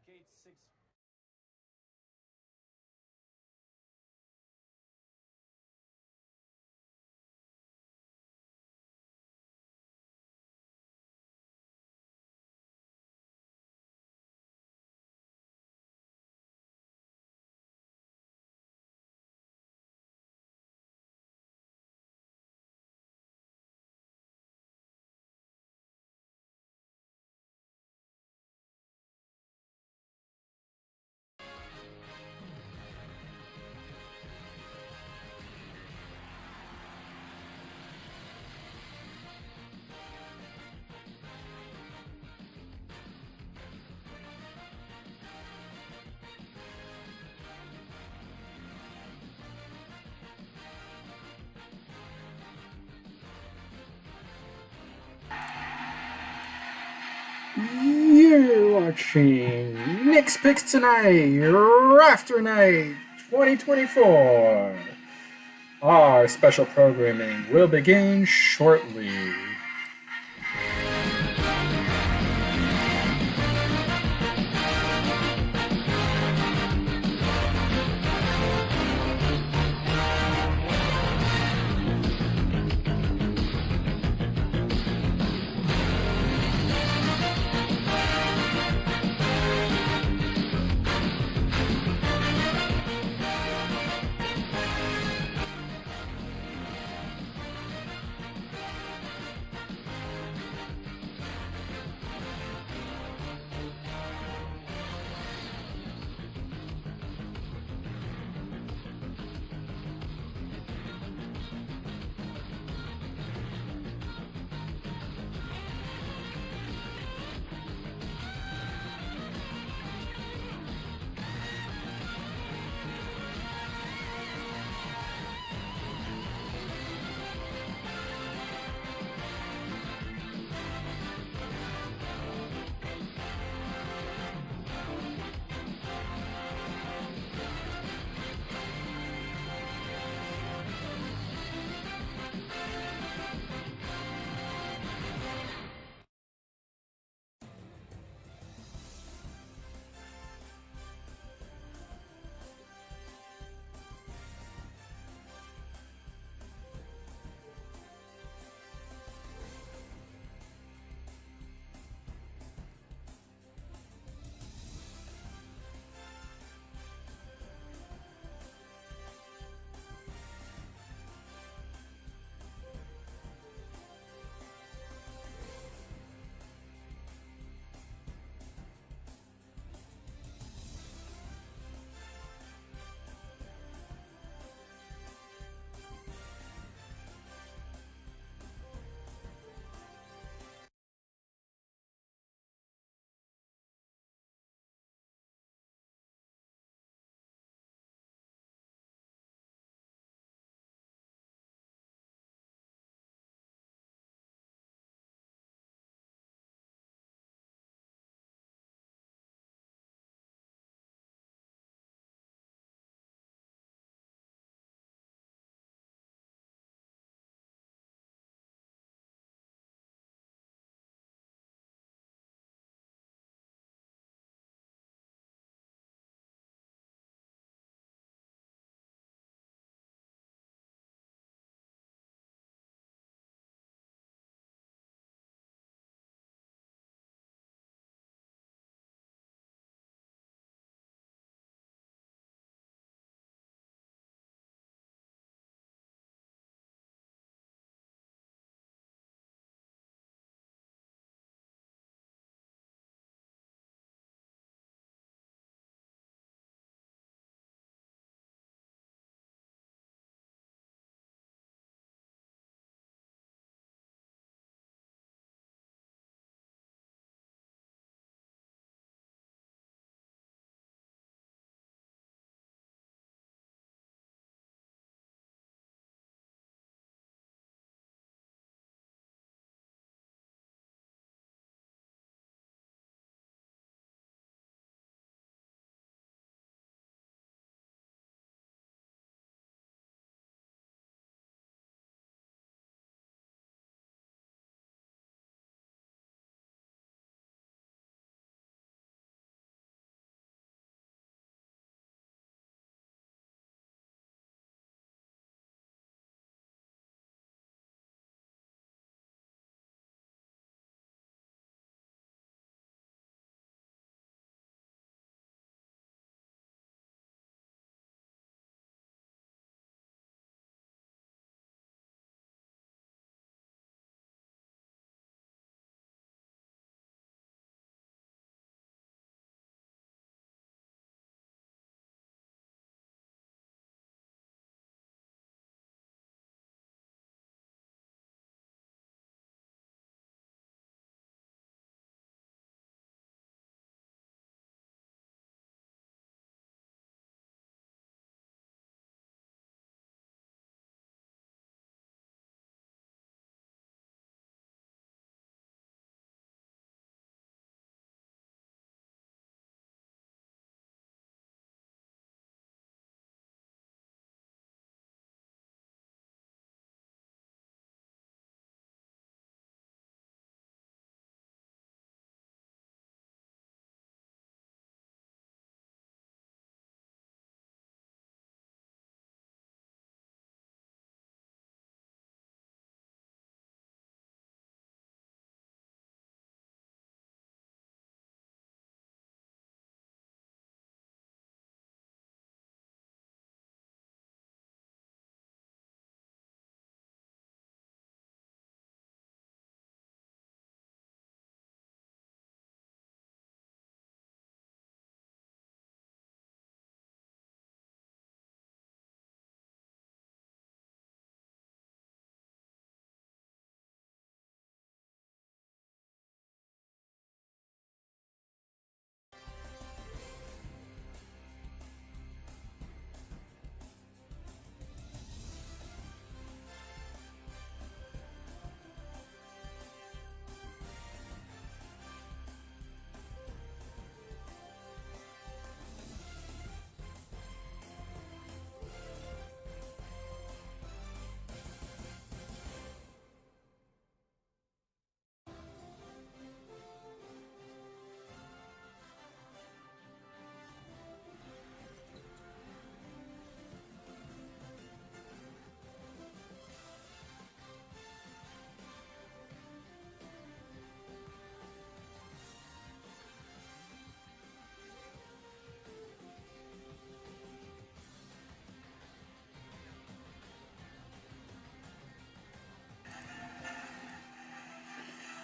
gate 6. You're watching Nix Pix tonight, Rafter Night 2024. Our special programming will begin shortly.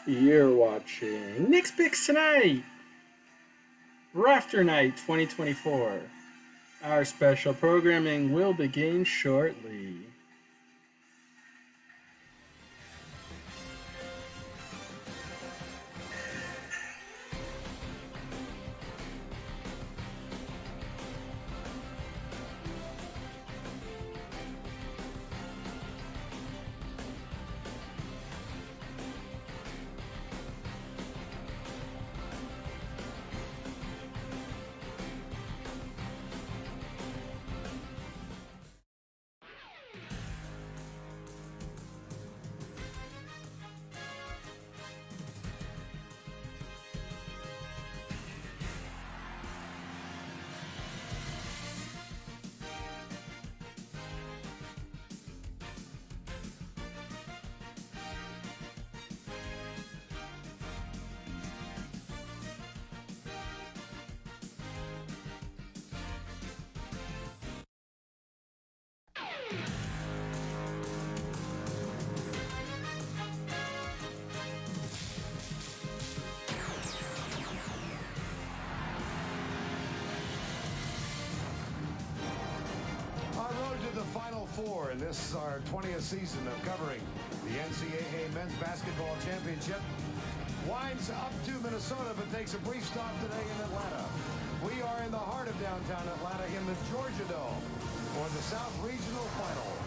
You're watching Nix Pix tonight, Rafter Night 2024. Our special programming will begin shortly. The Final Four, and this is our 20th season of covering the NCAA Men's Basketball Championship. Winds up to Minnesota, but takes a brief stop today in Atlanta. We are in the heart of downtown Atlanta in the Georgia Dome for the South Regional Final.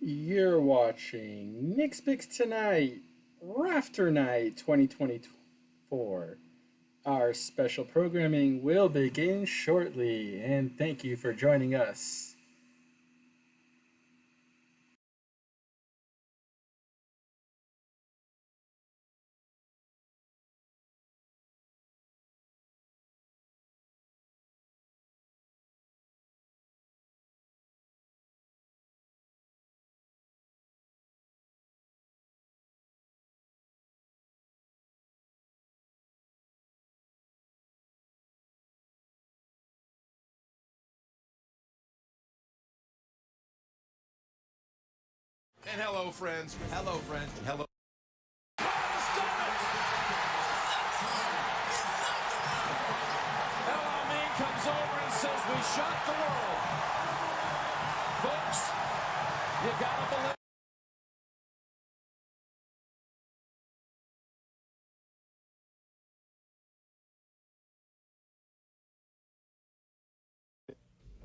You're watching Nix Pix tonight, Rafter Night 2024. Our special programming will begin shortly, and thank you for joining us. And hello, friends. Hello, friends. Hello. Hello, Minx. shock the world. Folks, you gotta believe.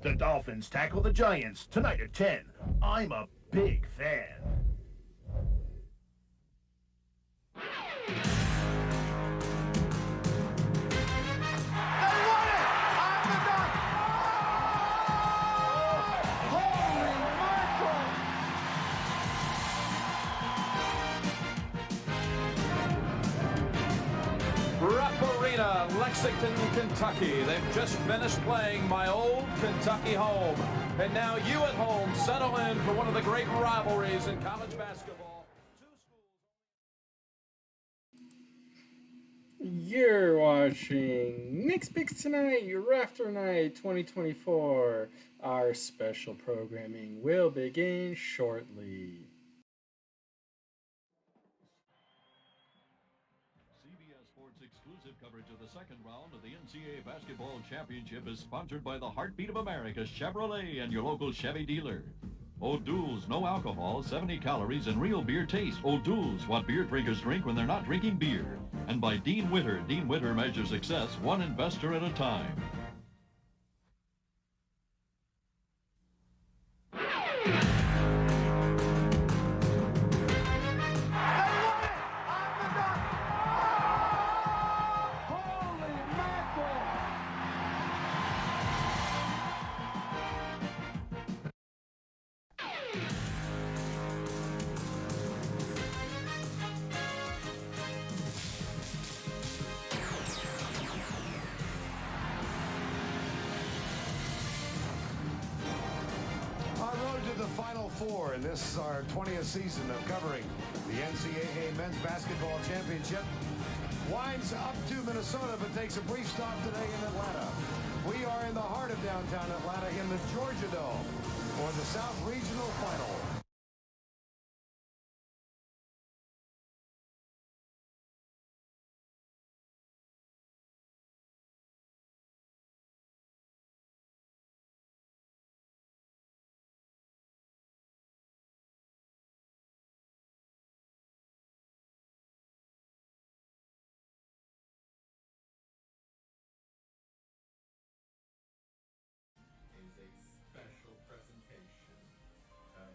The Dolphins tackle the Giants tonight at 10. I'm a big fan. Arena, Lexington, Kentucky. They've just finished playing my old Kentucky home. And now you at home settle in for one of the great rivalries in college basketball. You're watching Nix Pix Tonight, Rafter Night 2024. Our special programming will begin shortly. Exclusive coverage of the second round of the NCAA Basketball Championship is sponsored by the Heartbeat of America, Chevrolet, and your local Chevy dealer. O'Doul's, no alcohol, 70 calories, and real beer taste. O'Doul's, what beer drinkers drink when they're not drinking beer. And by Dean Witter. Dean Witter measures success one investor at a time. The Final Four, and this is our 20th season of covering the NCAA Men's Basketball Championship. Winds up to Minnesota, but takes a brief stop today in Atlanta. We are in the heart of downtown Atlanta in the Georgia Dome for the South Regional Final. Is a special presentation of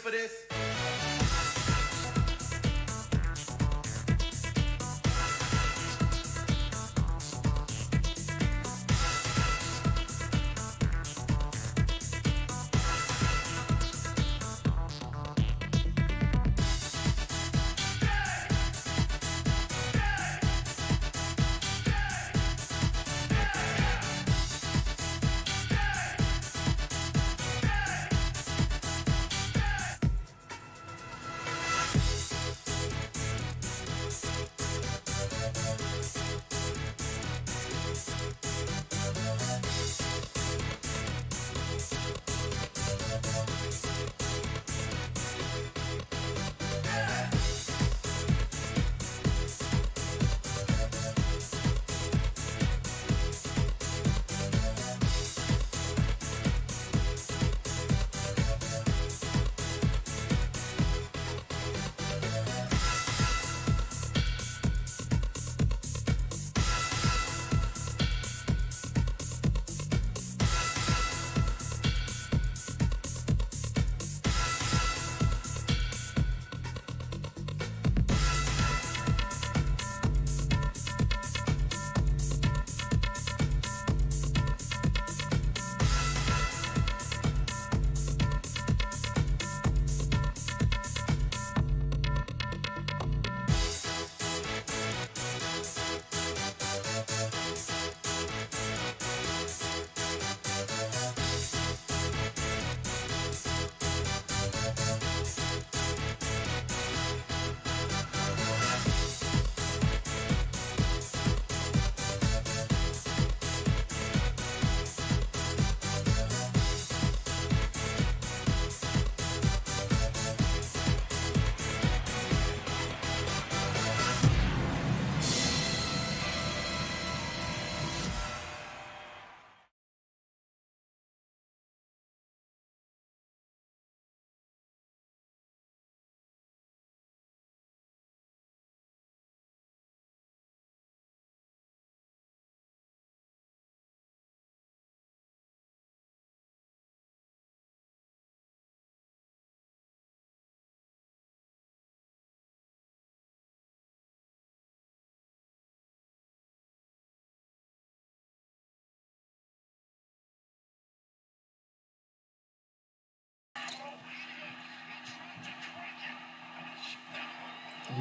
for this?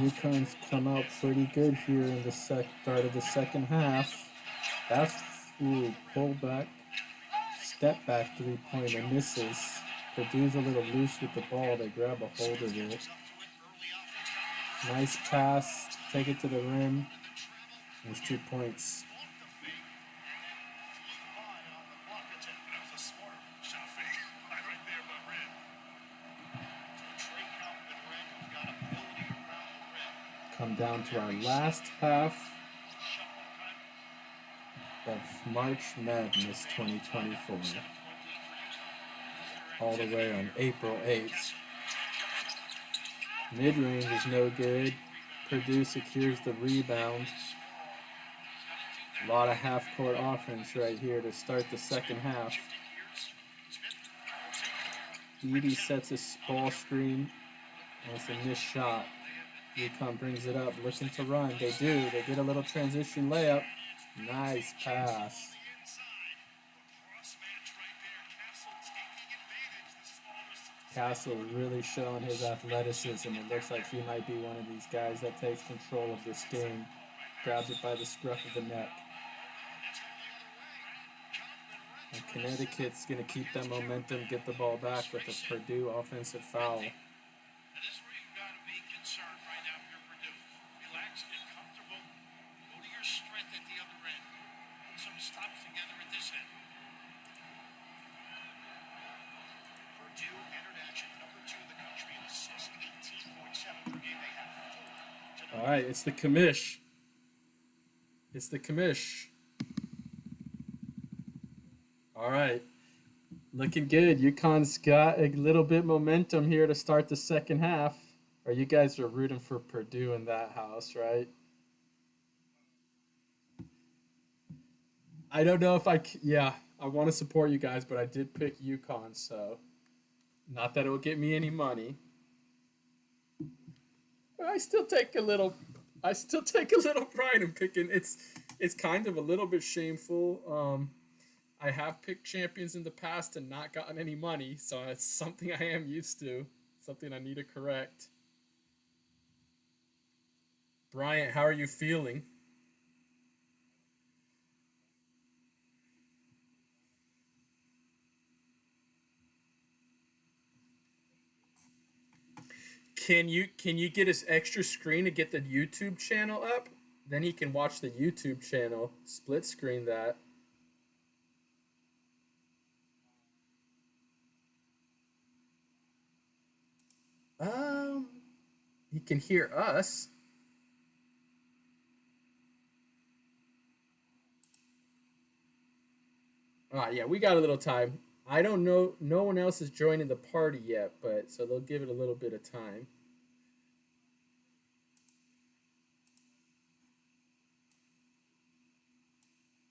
UConn's come out pretty good here in the start of the second half. That's pull back, step back 3-pointer misses. Purdue's a little loose with the ball. They grab a hold of it. Nice pass, take it to the rim. There's 2 points. Come down to our last half of March Madness 2024. All the way on April 8th. Mid-range is no good. Purdue secures the rebound. A lot of half-court offense right here to start the second half. Edie sets a ball screen. And it's a missed shot. UConn brings it up, looking to run. They do. They get a little transition layup. Nice pass. Castle really showing his athleticism. It looks like he might be one of these guys that takes control of this game. Grabs it by the scruff of the neck. And Connecticut's going to keep that momentum, get the ball back with a Purdue offensive foul. All right, it's the commish. It's the commish. All right, looking good. UConn's got a little bit momentum here to start the second half. Or you guys are rooting for Purdue in that house, right? I don't know if I want to support you guys, but I did pick UConn, so Not that it will get me any money. But I still take a little. I still take a little pride in picking. It's kind of a little bit shameful. I have picked champions in the past and not gotten any money, so it's something I am used to. Something I need to correct. Bryant, how are you feeling? Can you get his extra screen to get the YouTube channel up? Then he can watch the YouTube channel. Split screen that. Um, he can hear us. Ah, yeah, we got a little time. I don't know. No one else is joining the party yet, but so they'll give it a little bit of time.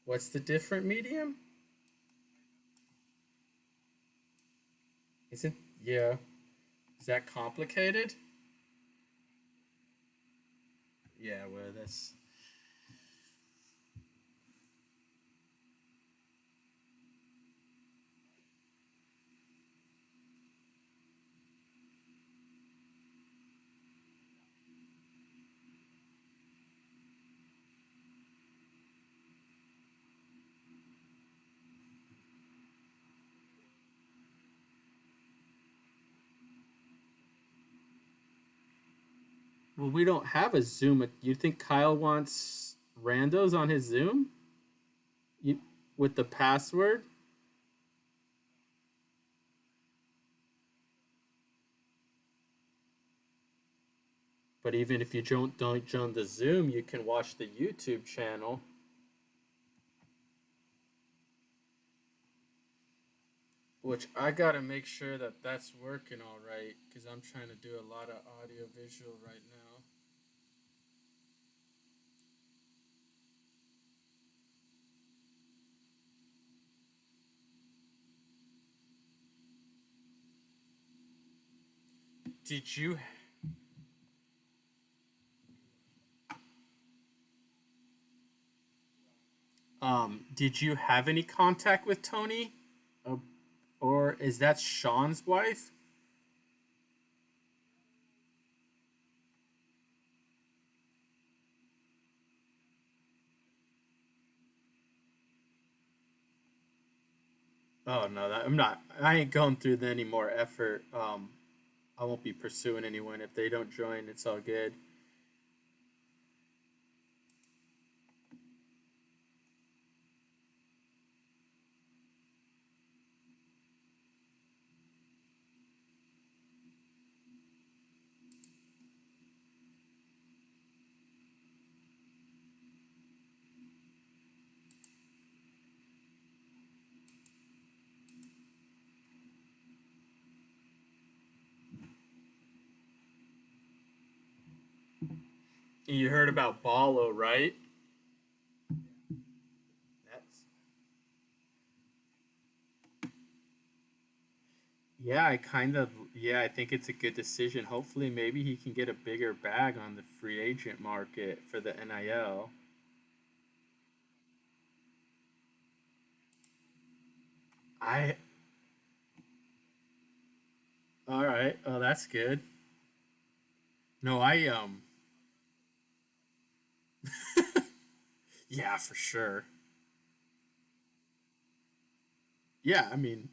What's the different medium? Isn't yeah? Is that complicated? Yeah, well, that's. Well, we don't have a Zoom. You think Kyle wants randos on his Zoom? You with the password? But even if you don't join the Zoom, you can watch the YouTube channel. Which I gotta make sure that that's working all right because I'm trying to do a lot of audio visual right now. Did you did you have any contact with Tony? Uh, or is that Sean's wife? Oh no, I'm not. I ain't going through any more effort. I won't be pursuing anyone if they don't join. It's all good. You heard about Ballo, right? That's yeah. I kind of yeah. I think it's a good decision. Hopefully, maybe he can get a bigger bag on the free agent market for the NIL. I all right. Oh, that's good. No, yeah, for sure. Yeah, I mean,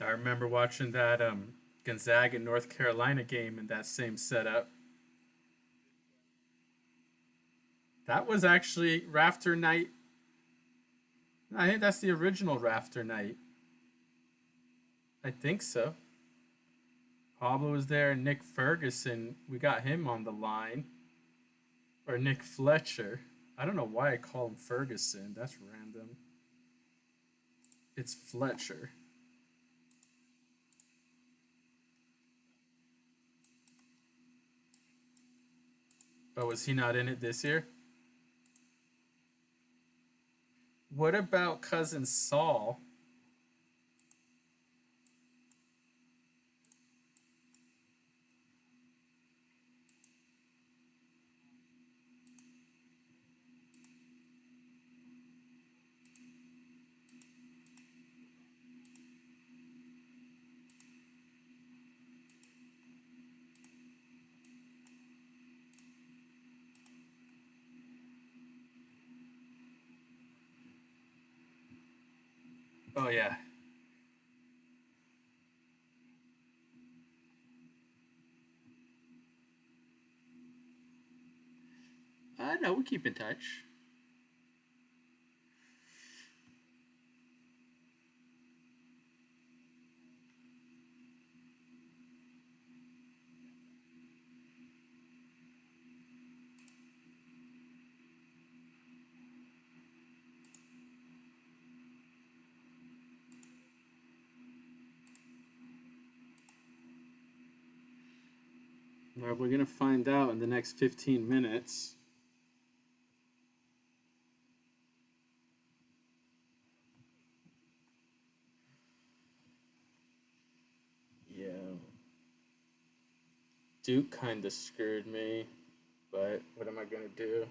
I remember watching that Gonzaga North Carolina game in that same setup. That was actually Rafter Night. I think that's the original Rafter Night. I think so. Pablo was there. Nick Ferguson, we got him on the line. Or Nick Fletcher. I don't know why I call him Ferguson. That's random. It's Fletcher. Oh, was he not in it this year? What about cousin Saul? Oh yeah. No, we keep in touch. Well, we're gonna find out in the next 15 minutes. Yeah. Duke kind of screwed me, but what am I gonna do?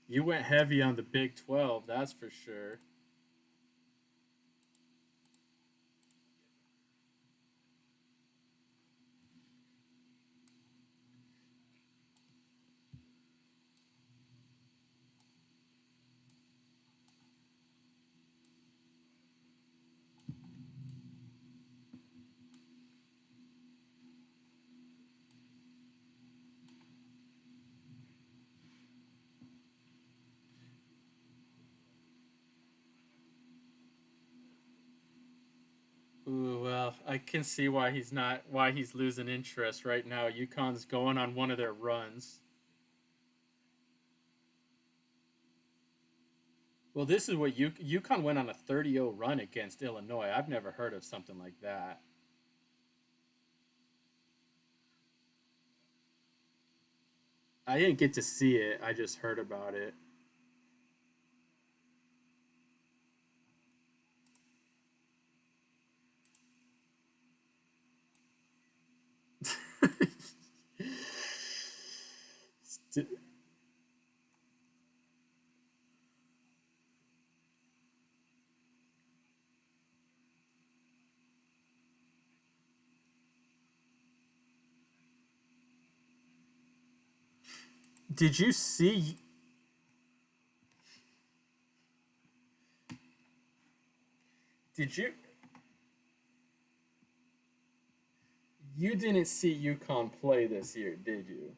You went heavy on the Big 12, that's for sure. Ooh, well, I can see why he's losing interest right now. UConn's going on one of their runs. Well, this is what UConn went on a 30-0 run against Illinois. I've never heard of something like that. I didn't get to see it. I just heard about it. Did you see? Did you? You didn't see UConn play this year, did you?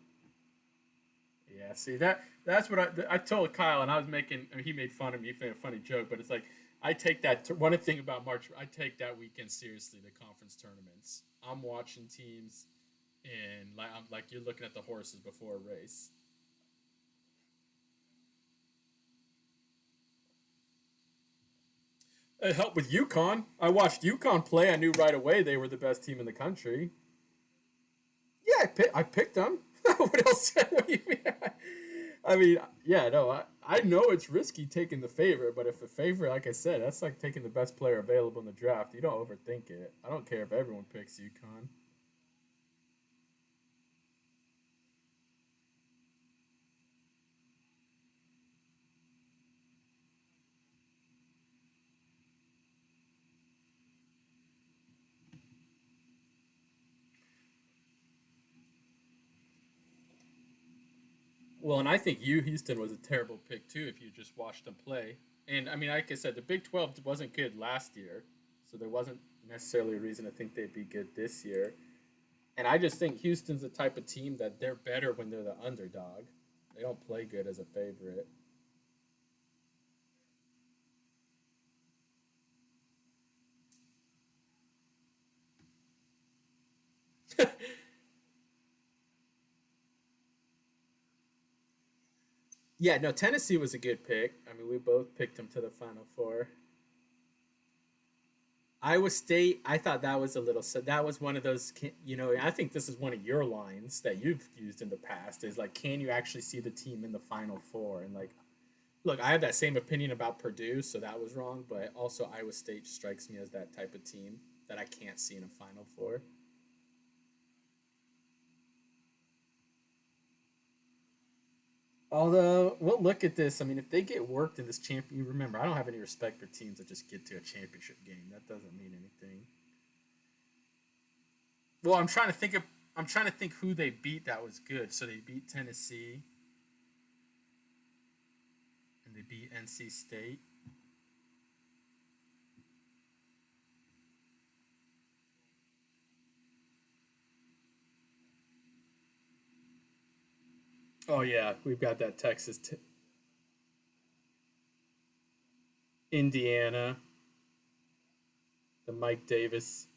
Yeah. See that's what I told Kyle, and I was making. I mean, he made fun of me. He made a funny joke, but it's like I take that. One thing about March, I take that weekend seriously. The conference tournaments. I'm watching teams, and I'm like you're looking at the horses before a race. It helped with UConn. I watched UConn play. I knew right away they were the best team in the country. Yeah, I picked them. What else? What do you mean? I mean, yeah, no, I know it's risky taking the favorite, but if a favorite, like I said, that's like taking the best player available in the draft. You don't overthink it. I don't care if everyone picks UConn. Well, and I think Houston was a terrible pick too if you just watched them play. And I mean, like I said, the Big 12 wasn't good last year, so there wasn't necessarily a reason to think they'd be good this year. And I just think Houston's the type of team that they're better when they're the underdog. They don't play good as a favorite. Yeah, no, Tennessee was a good pick. I mean, we both picked them to the Final Four. Iowa State, I thought that was a little. So that was one of those. I think this is one of your lines that you've used in the past. Is like, can you actually see the team in the Final Four? And like, look, I have that same opinion about Purdue, so that was wrong. But also, Iowa State strikes me as that type of team that I can't see in a Final Four. Although we'll look at this. I mean, if they get worked in this champion, remember, I don't have any respect for teams that just get to a championship game. That doesn't mean anything. Well, I'm trying to think who they beat that was good. So they beat Tennessee and they beat NC State. Oh yeah, we've got that Indiana, the Mike Davis.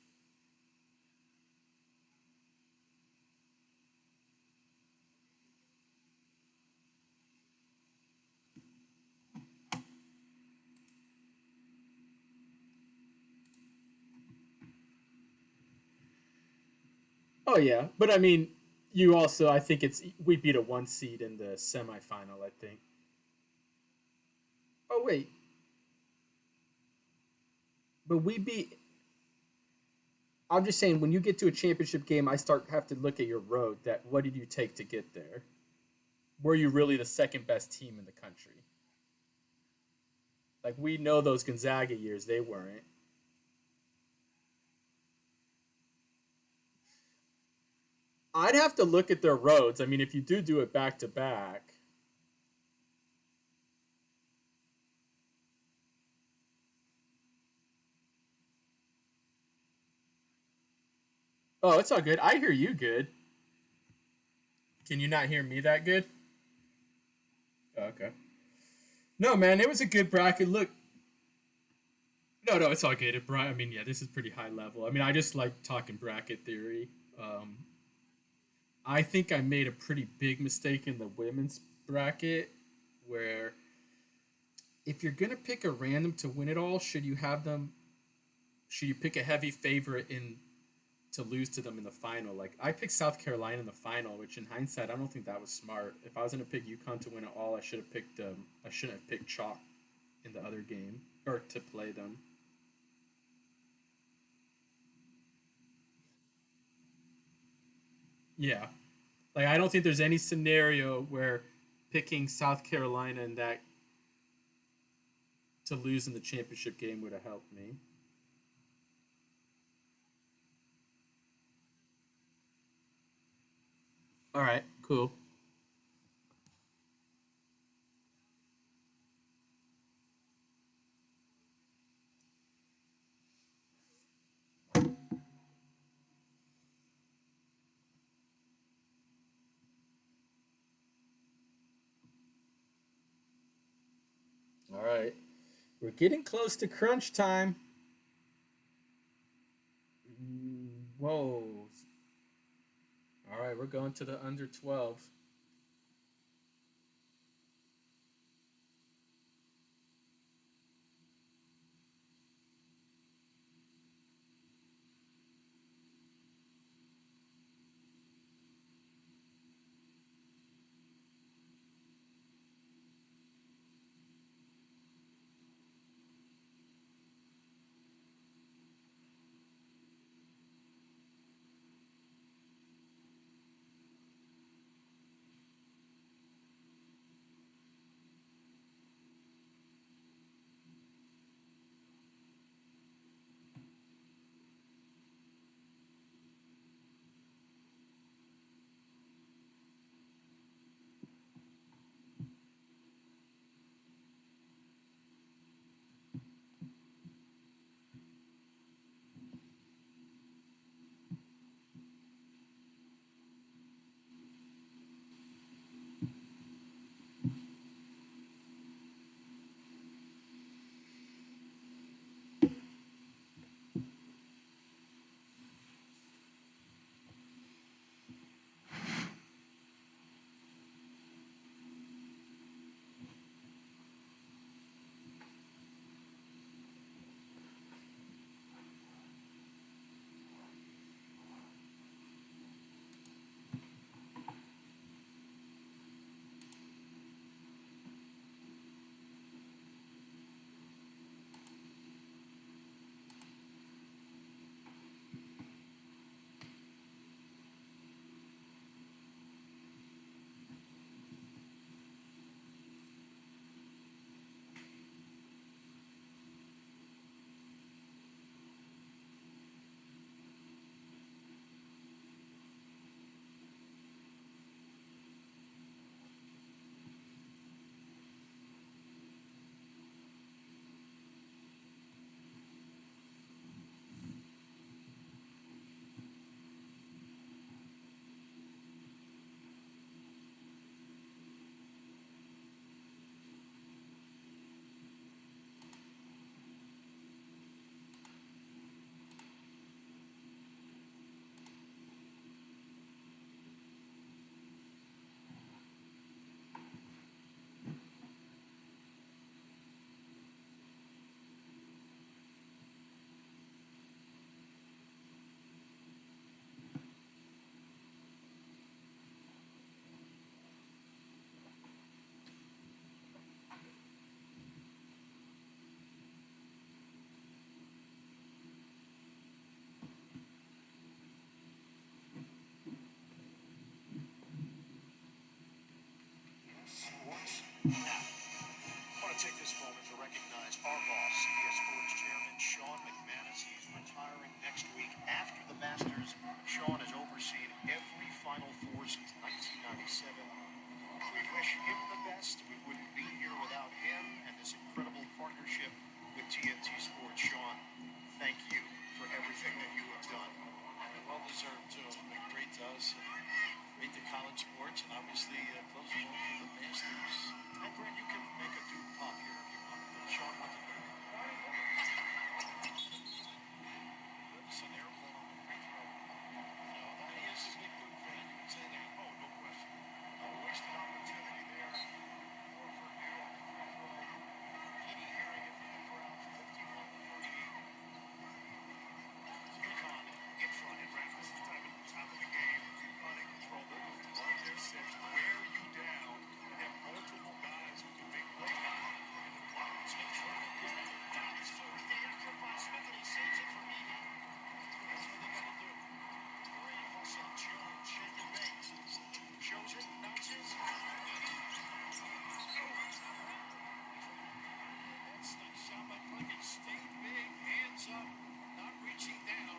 Oh yeah, but I mean, you also I think it's we beat a one seed in the semifinal. I think. Oh wait, but we beat. I'm just saying when you get to a championship game, I start have to look at your road. That what did you take to get there? Were you really the second best team in the country? Like we know those Gonzaga years, they weren't. I'd have to look at their roads. I mean, if you do it back to back. Oh, it's all good. I hear you good. Can you not hear me that good? Oh, okay. No, man, it was a good bracket. Look, no, it's all good. I mean, yeah, this is pretty high level. I mean, I just like talking bracket theory. Um, I think I made a pretty big mistake in the women's bracket where if you're gonna pick a random to win it all, should you have them? Should you pick a heavy favorite in to lose to them in the final? Like I picked South Carolina in the final, which in hindsight I don't think that was smart. If I was gonna pick UConn to win it all, I should have picked. I shouldn't have picked chalk in the other game or to play them. Yeah, like I don't think there's any scenario where picking South Carolina in that to lose in the championship game would have helped me. All right, cool. All right, we're getting close to crunch time. Whoa. All right, we're going to the under 12. college sports, and obviously close the ball for the Masters. And Brent, you can make a dude pop here if you want. But Sean wants to do it. It's an airplane on the free throw. So that is a big dude fan. You would say that. Oh, no question. A wasted opportunity there for Purdue on the free throw. Petey hearing it from the crowd. 51-48. UConn in front. And Raf, this is time of the game. UConn in control. They're just on their six. Wear you down. And have multiple guys who can make plays. And the block. Smith trying to get it. Bounce for the extra by Smith, and he saves it for Edie. That's what they got to do. Great hustle. Jones, shaking banks. Shows it. Bounces. That's the shot by Plunkett. Stay big. Hands up. Not reaching down.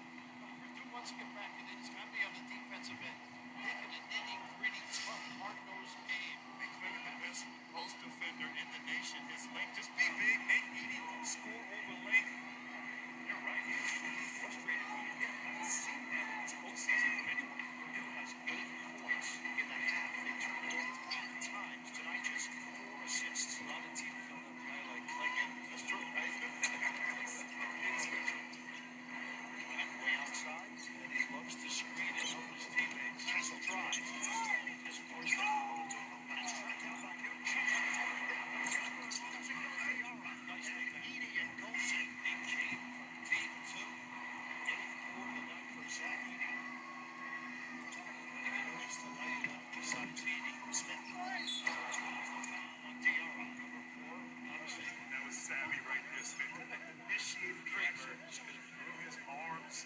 Purdue wants to get back, and it's got to be on the defensive end. Making a nitty-gritty, tough, hard-nosed game. They claim the best post defender in the nation. His length, just be big, make Edie score over length. You're right, he's frustrated. He hasn't seen that in this postseason from anyone. Purdue has 8 points in the half. They turned it over 8 times. Tonight, just 4 assists. A lot of teams don't have a guy like Clingan. That's true, right? It's special. Way outside, and he loves to screen and help his teammates. Castle drives. Just forced out. That's tracked out by Newton. Nicely back. Edie and Golson. They came from deep, too. 8th quarter tonight for Zach Edie. And just to light it up besides Edie. Smith. On Diarra, number 4. Obviously, that was savvy right there, Smith. Initiated the action. Just going to throw his arms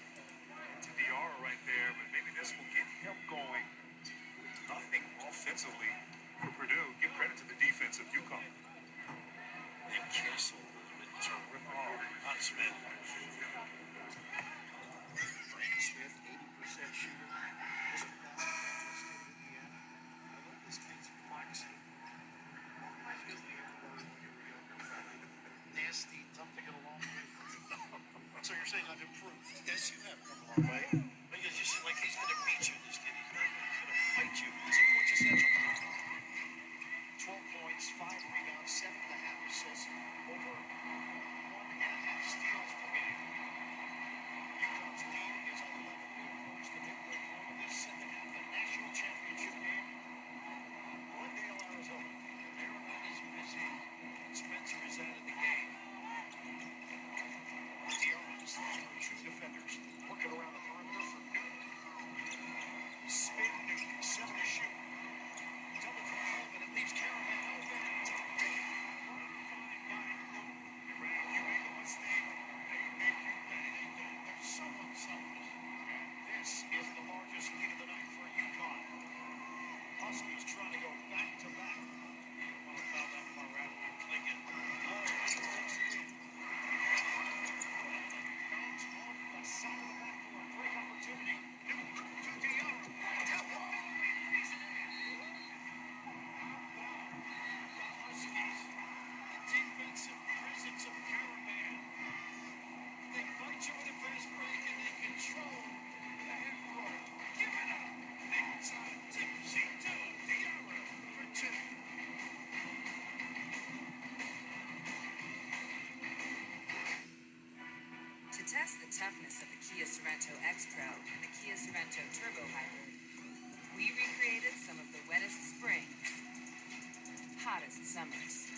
to Diarra right there, but maybe this will get him going. Nothing offensively for Purdue. Give credit to the defense of UConn. And Kessel has been terrific on Smith. Brandon Smith, 80% shooter. This basketball in Indiana. I love this kid's flexing. Reminds me of the word when you were younger. Nasty, tough to get along with. So you're saying I've improved? Yes, you have come a long way. Because you seem like he's going to beat you, this kid. He's going to fight you. He's a quintessential player. 12 points, 5 rebounds, 7.5 assists, over 1.5 steals per game. UConn's lead is 11. They approach the midway point of this second half, the national championship game. Glendale, Arizona. Maryland is busy. Spencer is out of the game. Diarra is the true defenders. Working around the perimeter for Newton. Spin Newton, 7 to shoot. Double for Coleman, it leaves Caravan open. Fine by Newton. You make a mistake, they make you pay. They're so unselfish. This is the largest lead of the night for UConn. Huskies trying to go back to back. Want to foul that far out. Clingan. Low, takes it in. Bounce off the side of the backboard. Great opportunity. Newton to Diarra. Tap one. He's in it. The Huskies. The defensive prisons of Caravan. They fight you with a fast break and they control the half court. Give it up. Inside. Tipsy to Diarra for 2. To test the toughness of the Kia Sorento X-Pro and the Kia Sorento Turbo Hybrid, we recreated some of the wettest springs, hottest summers,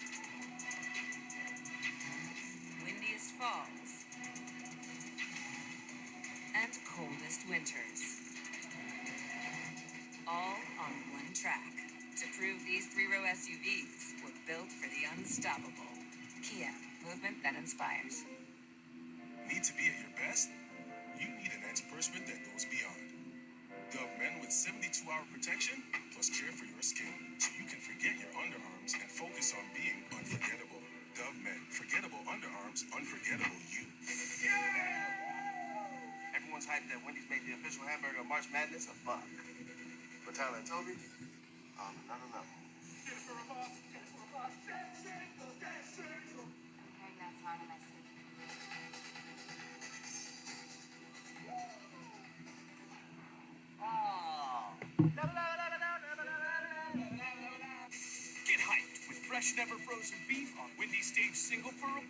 windiest falls, and coldest winters. All on one track to prove these 3-row SUVs were built for the unstoppable. Kia, movement that inspires. Need to be at your best? You need an antiperspirant that goes beyond. Dove Men with 72-hour protection plus care for your skin, so you can forget your underarms and focus on being unforgettable. Dove Men, forgettable underarms, unforgettable you. Everyone's hyped that Wendy's made the official hamburger of March Madness a buck. But Tyler and Toby, on another level. Okay, that's hard and I see. Oh. fresh, never frozen beef on Wendy's Stage single for $1.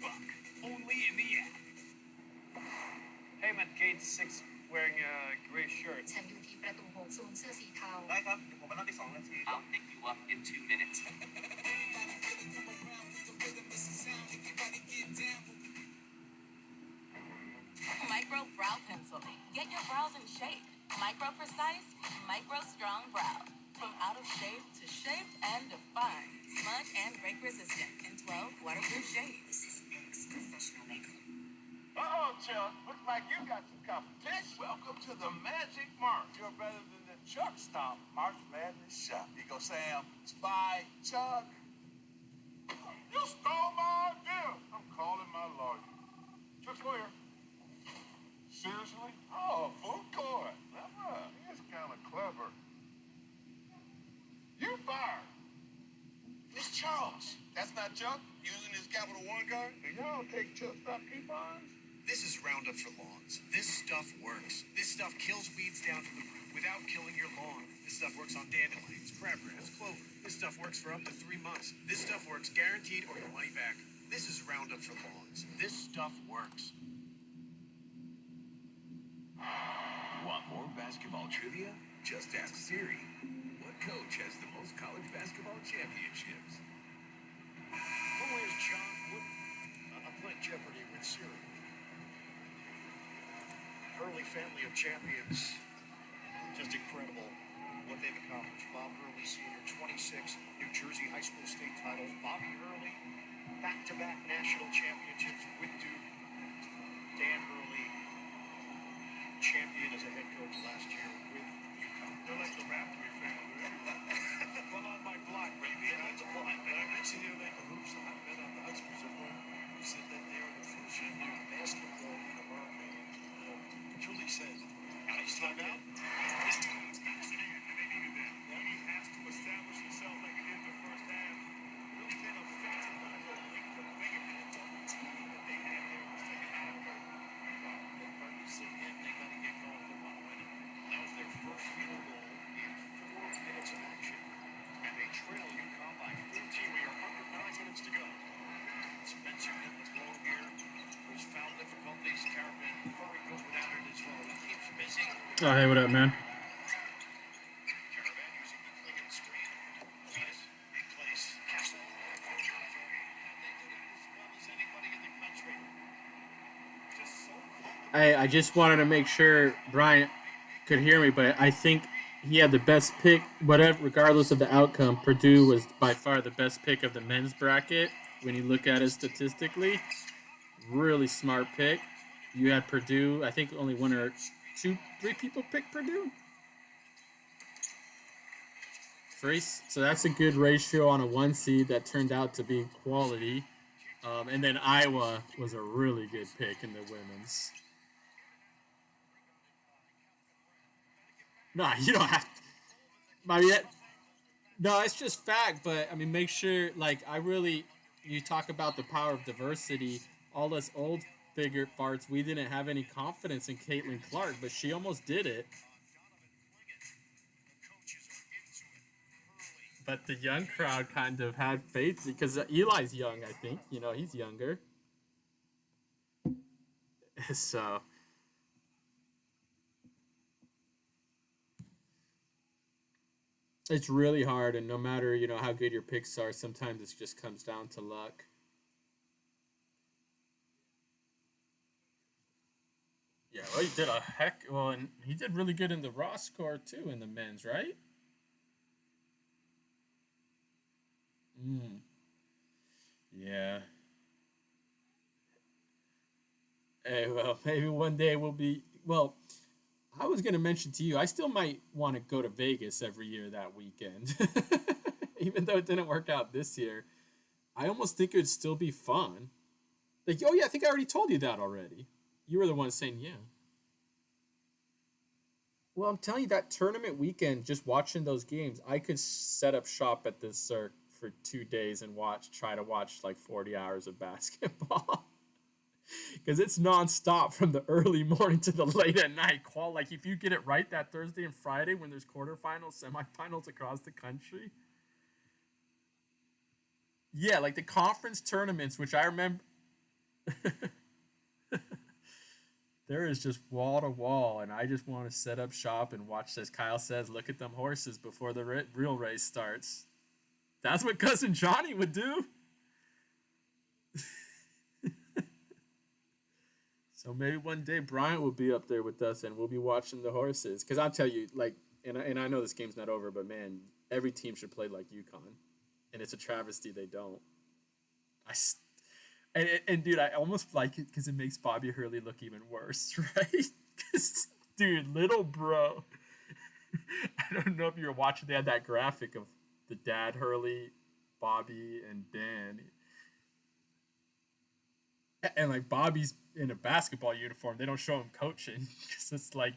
Only in the app. Hey, I'm at gate 6 wearing a gray shirt. ฉันอยู่ที่ประตู6ศูนย์เสื้อสีเทา ได้ครับผมมานั่งที่2 นาที I'll pick you up in 2 minutes. Micro brow pencil. Get your brows in shape. Micro precise, micro strong brow. From out of shape to shaped and defined. Smudge and break resistant in 12 waterproof shades. This is Nix Professional Makeup. Uh-oh, Chuck. Looks like you got some competition. Welcome to the Magic Mark. You're better than the Chuck Stop March Madness shop. You go, Sam. Spy, Chuck. You stole my idea. I'm calling my lawyer. Chuck's lawyer. Seriously? Oh, food court. Clever. He's kind of clever. You fired. Miss Charles. That's not Chuck using his Capital One card? Do y'all take Chuck Stop coupons? This is Roundup for lawns. This stuff works. This stuff kills weeds down to the root without killing your lawn. This stuff works on dandelions, crabgrass, clover. This stuff works for up to 3 months. This stuff works guaranteed or your money back. This is Roundup for lawns. This stuff works. Want more basketball trivia? Just ask Siri. What coach has the most college basketball championships? Who is John Wooden? I'm playing Jeopardy with Siri. Hurley family of champions. Just incredible what they've accomplished. Bob Hurley Sr., 26 New Jersey high school state titles. Bobby Hurley, back-to-back national championships with Duke. Dan Hurley, champion as a head coach last year with UConn. They're like the Rafter family. Well, on my block, baby. That's a block. I see you make the hoops. I've been on the Huskers at home. You said that they are the first new basketball in America. Truly says. Now he's time out. This team's fascinating, and they needed that. He has to establish himself like he did in the first half. Really been affected by the length of the team that they had there in the second half. They participated in. They got to get going if they want to win it. That was their first field goal in 4 minutes of action. And they trail UConn by 14. We are under 9 minutes to go. Spencer in the blow here. There's foul difficulties. Caravan Curry goes without it as well. He keeps busy. Oh, hey, what up, man? Caravan using the Klingon screen. Venus in place. Castle. And they did it as well as anybody in the country. Just so comfortable. I just wanted to make sure Brian could hear me, but I think he had the best pick, whatever, regardless of the outcome. Purdue was by far the best pick of the men's bracket when you look at it statistically. Really smart pick. You had Purdue. I think only 1 or 2, 3 people picked Purdue. So that's a good ratio on a 1 seed that turned out to be quality. And then Iowa was a really good pick in the women's. No, you don't have to. I mean, no, it's just fact. But I mean, make sure, you talk about the power of diversity. All us old figure farts, we didn't have any confidence in Caitlin Clark, but she almost did it. But the young crowd kind of had faith because Eli's young, I think. He's younger. So. It's really hard, and no matter, how good your picks are, sometimes it just comes down to luck. Yeah, well, and he did really good in the raw score, too, in the men's, right? Yeah. Hey, well, maybe one day we'll be, I was going to mention to you, I still might want to go to Vegas every year that weekend. Even though it didn't work out this year. I almost think it would still be fun. I think I already told you that already. You were the one saying, yeah. Well, I'm telling you, that tournament weekend, just watching those games, I could set up shop at this Cirque for 2 days and try to watch 40 hours of basketball. Because it's nonstop from the early morning to the late at night. If you get it right that Thursday and Friday when there's quarterfinals, semifinals across the country, Yeah, like the conference tournaments, which I remember. There is just wall to wall, and I just want to set up shop and watch, as Kyle says, look at them horses before the real race starts. That's what Cousin Johnny would do. So maybe one day Bryant will be up there with us, and we'll be watching the horses. Because I'll tell you, like, and I know this game's not over, but man, every team should play like UConn, and it's a travesty they don't. And dude, I almost like it because it makes Bobby Hurley look even worse, right? 'Cause, dude, little bro. I don't know if you were watching. They had that graphic of the dad Hurley, Bobby, and Dan. And like Bobby's in a basketball uniform. They don't show him coaching because it's like,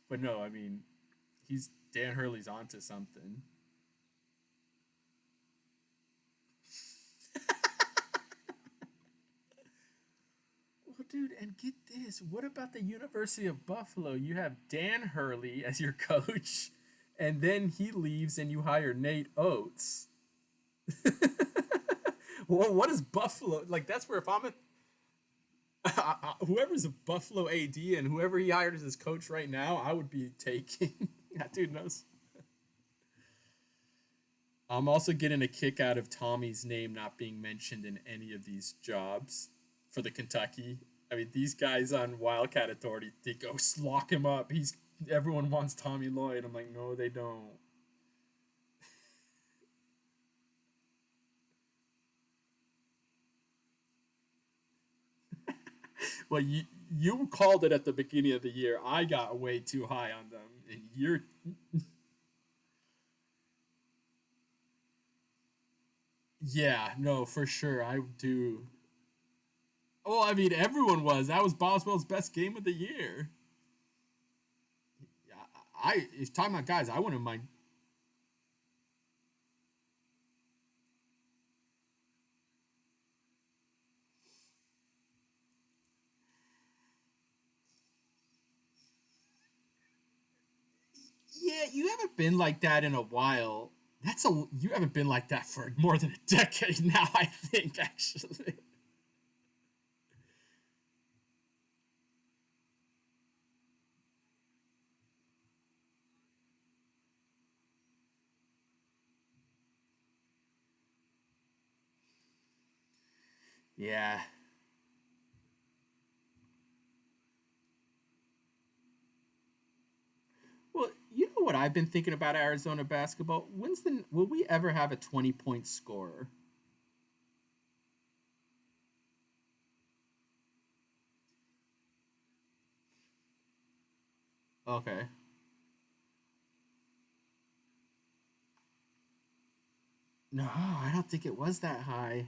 but no, I mean, Dan Hurley's onto something. Well, dude, and get this. What about the University of Buffalo? You have Dan Hurley as your coach, and then he leaves and you hire Nate Oates. Well, what is Buffalo? Like, that's where if I'm whoever's a Buffalo AD and whoever he hired as his coach right now, I would be taking. That dude knows. I'm also getting a kick out of Tommy's name not being mentioned in any of these jobs for the Kentucky. I mean, these guys on Wildcat Authority, they go lock him up. Everyone wants Tommy Lloyd. I'm like, no, they don't. Well, you called it at the beginning of the year. I got way too high on them, and you're. Yeah, no, for sure, I do. Well, I mean, everyone was. That was Boswell's best game of the year. If talking about guys, I wouldn't mind. Yeah, you haven't been like that in a while. You haven't been like that for more than a decade now, I think, actually. Yeah. Well, you know what I've been thinking about Arizona basketball? Will we ever have a 20-point scorer? Okay. No, I don't think it was that high.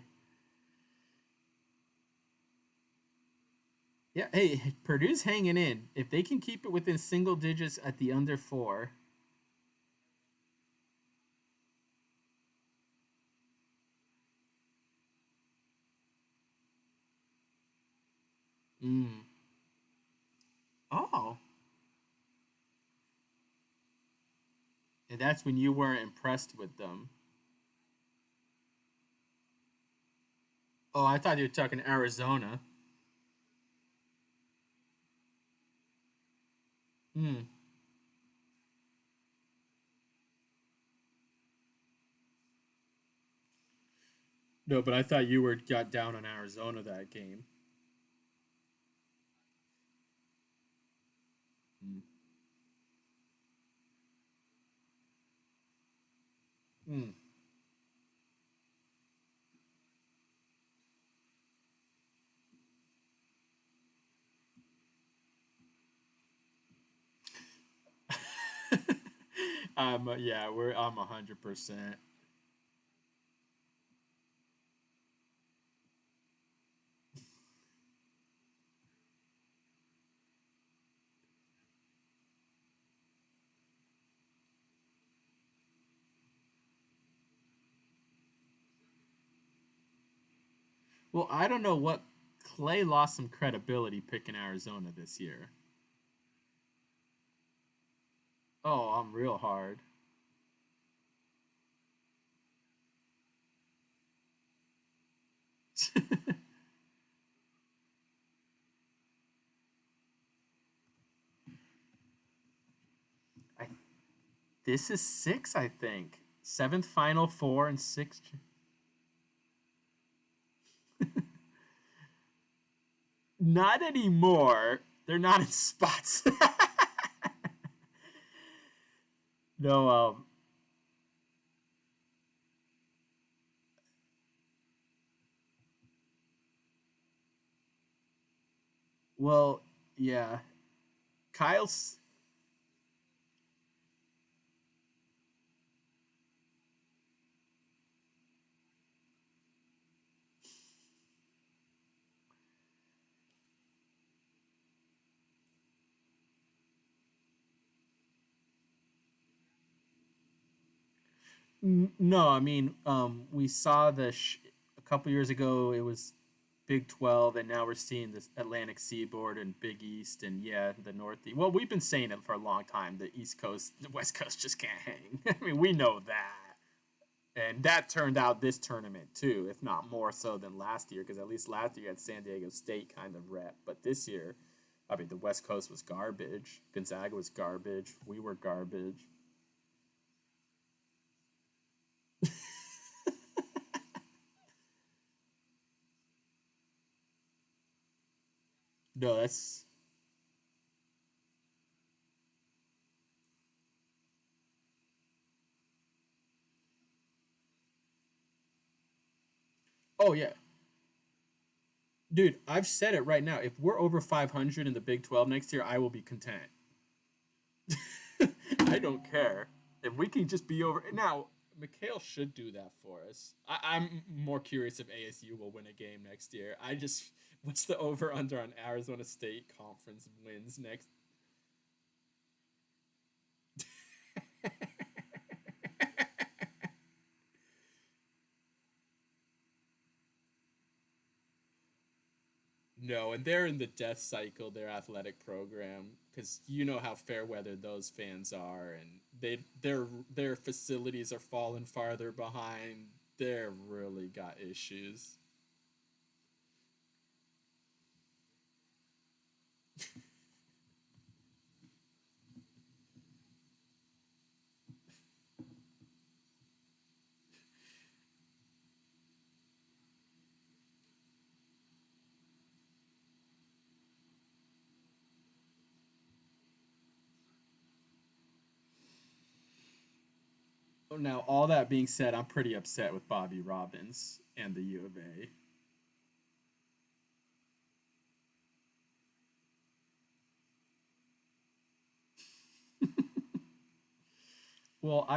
Yeah, hey, Purdue's hanging in. If they can keep it within single digits at the under 4. Mm. Oh. And that's when you weren't impressed with them. Oh, I thought you were talking Arizona. Hmm. No, but I thought you were got down on Arizona that game. Hmm. Hmm. Yeah, I'm 100%. Well, I don't know what Clay lost some credibility picking Arizona this year. Oh, I'm real hard. I, this is 6, I think. 7th final 4 and 6. Not anymore. They're not in spots. No, well, yeah. Kyle's. No, I mean, we saw a couple years ago. It was Big 12, and now we're seeing this Atlantic Seaboard and Big East, and yeah, the Northeast. Well, we've been saying it for a long time. The East Coast, the West Coast just can't hang. I mean, we know that, and that turned out this tournament too, if not more so than last year, because at least last year you had San Diego State kind of rep, but this year, I mean, the West Coast was garbage. Gonzaga was garbage. We were garbage. No, that's. Oh yeah, dude, I've said it right now. If we're over 500 in the Big 12 next year, I will be content. I don't care. If we can just be over. Now, Mikhail should do that for us. I'm more curious if ASU will win a game next year. I just. What's the over under on Arizona State Conference wins next? No, and they're in the death cycle, their athletic program, because you know how fair weather those fans are, and their facilities are falling farther behind. They're really got issues. Now, all that being said, I'm pretty upset with Bobby Robbins and the U of A. Well,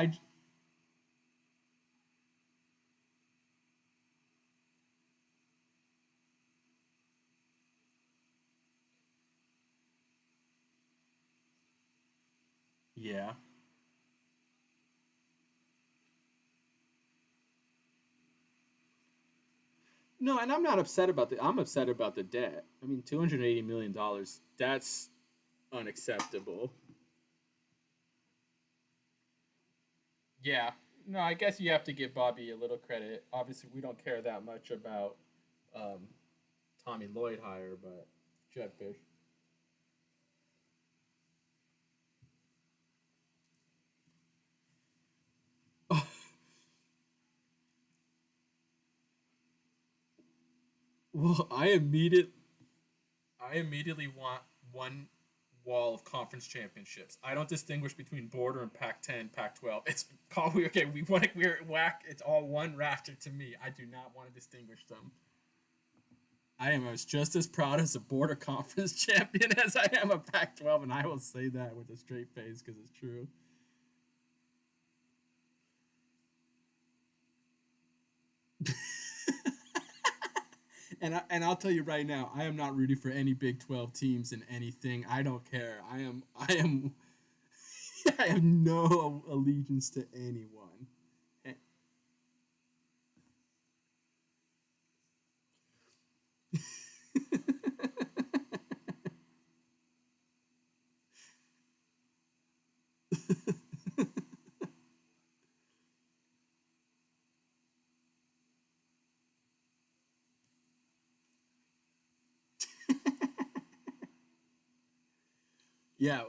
yeah. No, and I'm not upset about the. I'm upset about the debt. I mean, $280 million. That's unacceptable. Yeah. No, I guess you have to give Bobby a little credit. Obviously, we don't care that much about um, Tommy Lloyd hire, but Jed Fish. Well, I immediately want one wall of conference championships. I don't distinguish between border and Pac-10, Pac-12. It's call we okay. We want it. We're whack. It's all one rafter to me. I do not want to distinguish them. I am just as proud as a border conference champion as I am a Pac-12, and I will say that with a straight face because it's true. And I'll tell you right now, I am not rooting for any Big 12 teams in anything. I don't care. I am I have no allegiance to anyone. Yeah.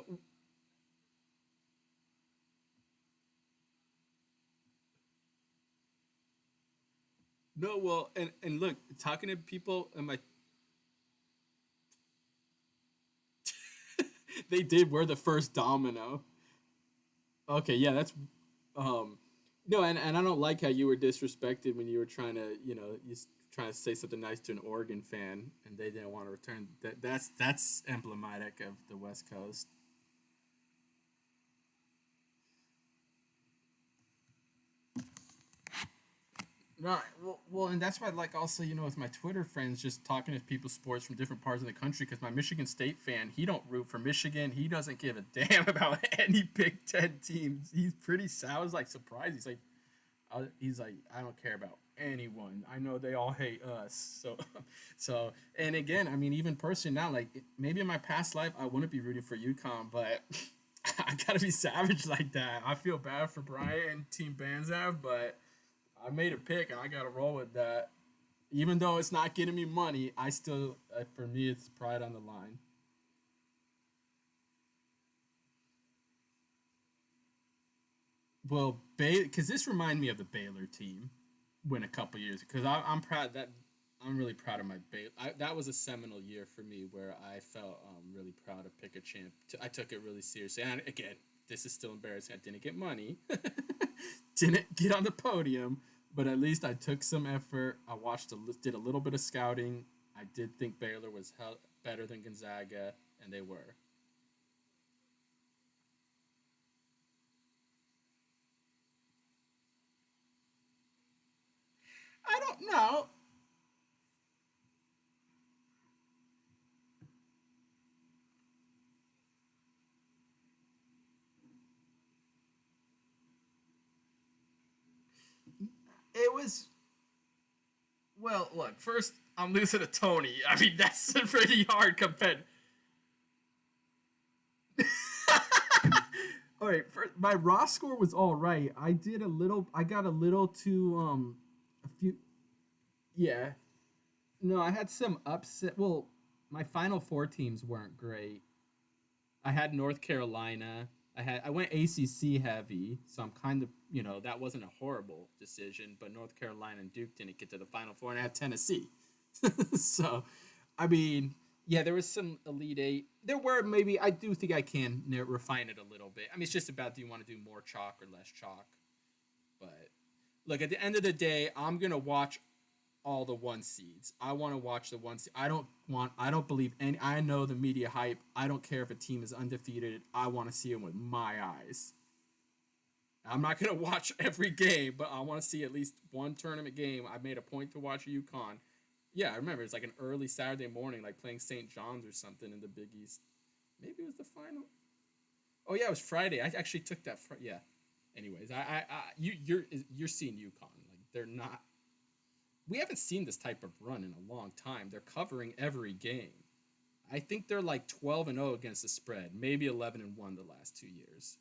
No, well, and look, talking to people in my they did wear the first domino. Okay, yeah, that's um no, and I don't like how you were disrespected when you were trying to, trying to say something nice to an Oregon fan and they didn't want to return. That's emblematic of the West Coast. No, well, and that's why, like, also, with my Twitter friends, just talking to people, sports from different parts of the country. Because my Michigan State fan, he don't root for Michigan. He doesn't give a damn about any Big Ten teams. He's pretty sad. I was like surprised. He's like, I don't care about anyone. I know they all hate us. So, and again, I mean, even personally now, like, maybe in my past life, I wouldn't be rooting for UConn, but I gotta be savage like that. I feel bad for Bryant and Team Banzaf, but I made a pick and I got to roll with that. Even though it's not getting me money, I still, for me, it's pride on the line. Well, because this reminded me of the Baylor team when a couple years. Because I'm proud that I'm really proud of my Baylor. That was a seminal year for me where I felt really proud to pick a champ. I took it really seriously. And again, this is still embarrassing. I didn't get money, didn't get on the podium, but at least I took some effort. I did a little bit of scouting. I did think Baylor was better than Gonzaga, and they were. I don't know. It was well. Look, first I'm losing to Tony. I mean, that's a pretty hard competitor. All right, my raw score was all right. I did a little. I got a little too a few. Yeah, no, I had some upset. Well, my final four teams weren't great. I had North Carolina. I went ACC heavy, so I'm kind of, that wasn't a horrible decision. But North Carolina and Duke didn't get to the Final Four, and I had Tennessee. So, I mean, yeah, there was some Elite Eight. There were, maybe, I do think I can refine it a little bit. I mean, it's just about, do you want to do more chalk or less chalk? But look, at the end of the day, I'm gonna watch all the one seeds. I want to watch the one seed. I don't believe any. I know the media hype. I don't care if a team is undefeated. I want to see them with my eyes. I'm not gonna watch every game, but I want to see at least one tournament game. I made a point to watch UConn. Yeah, I remember it's like an early Saturday morning, like playing St. John's or something in the Big East. Maybe it was the final. Oh yeah, it was Friday. I actually took that. Yeah. Anyways, you're seeing UConn. Like, they're not. We haven't seen this type of run in a long time. They're covering every game. I think they're like 12-0 against the spread, maybe 11-1 the last 2 years.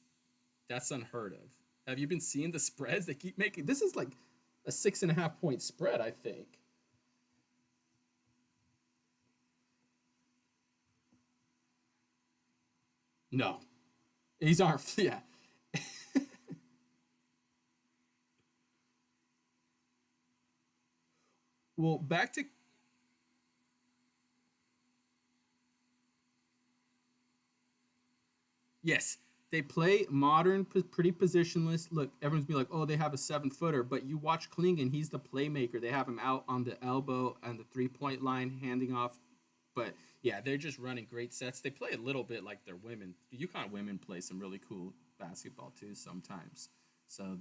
That's unheard of. Have you been seeing the spreads they keep making? This is like a 6.5 point spread, I think. No, these aren't. Yeah. Well, back to yes, they play modern, pretty positionless. Look, everyone's be like, "Oh, they have a 7 footer," but you watch Klingen; he's the playmaker. They have him out on the elbow and the 3 point line, handing off. But yeah, they're just running great sets. They play a little bit like their women. The UConn women play some really cool basketball too sometimes. So,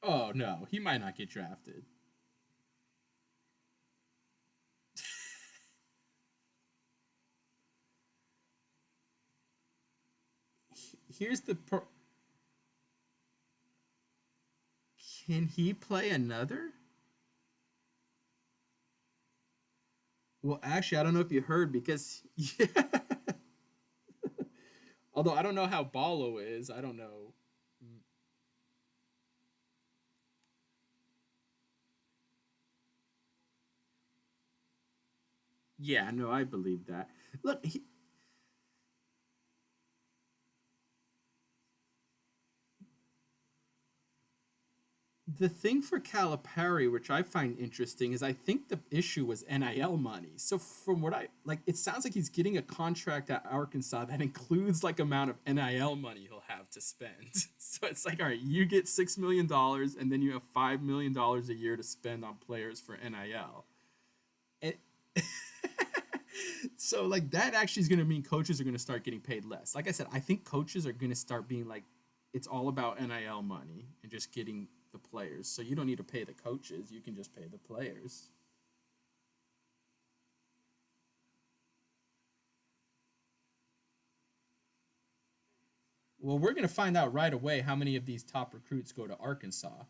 oh no, he might not get drafted. Here's the can he play another? Well, actually, I don't know if you heard because yeah. Although I don't know how Ballo is, I don't know. Yeah, no, I believe that. Look, the thing for Calipari, which I find interesting, is I think the issue was NIL money. So from what I like, it sounds like he's getting a contract at Arkansas that includes like amount of NIL money he'll have to spend. So it's like, all right, you get $6 million, and then you have $5 million a year to spend on players for NIL. And so like that actually is going to mean coaches are going to start getting paid less. Like I said, I think coaches are going to start being like, it's all about NIL money and just getting the players. So you don't need to pay the coaches, you can just pay the players. Well, we're going to find out right away how many of these top recruits go to Arkansas.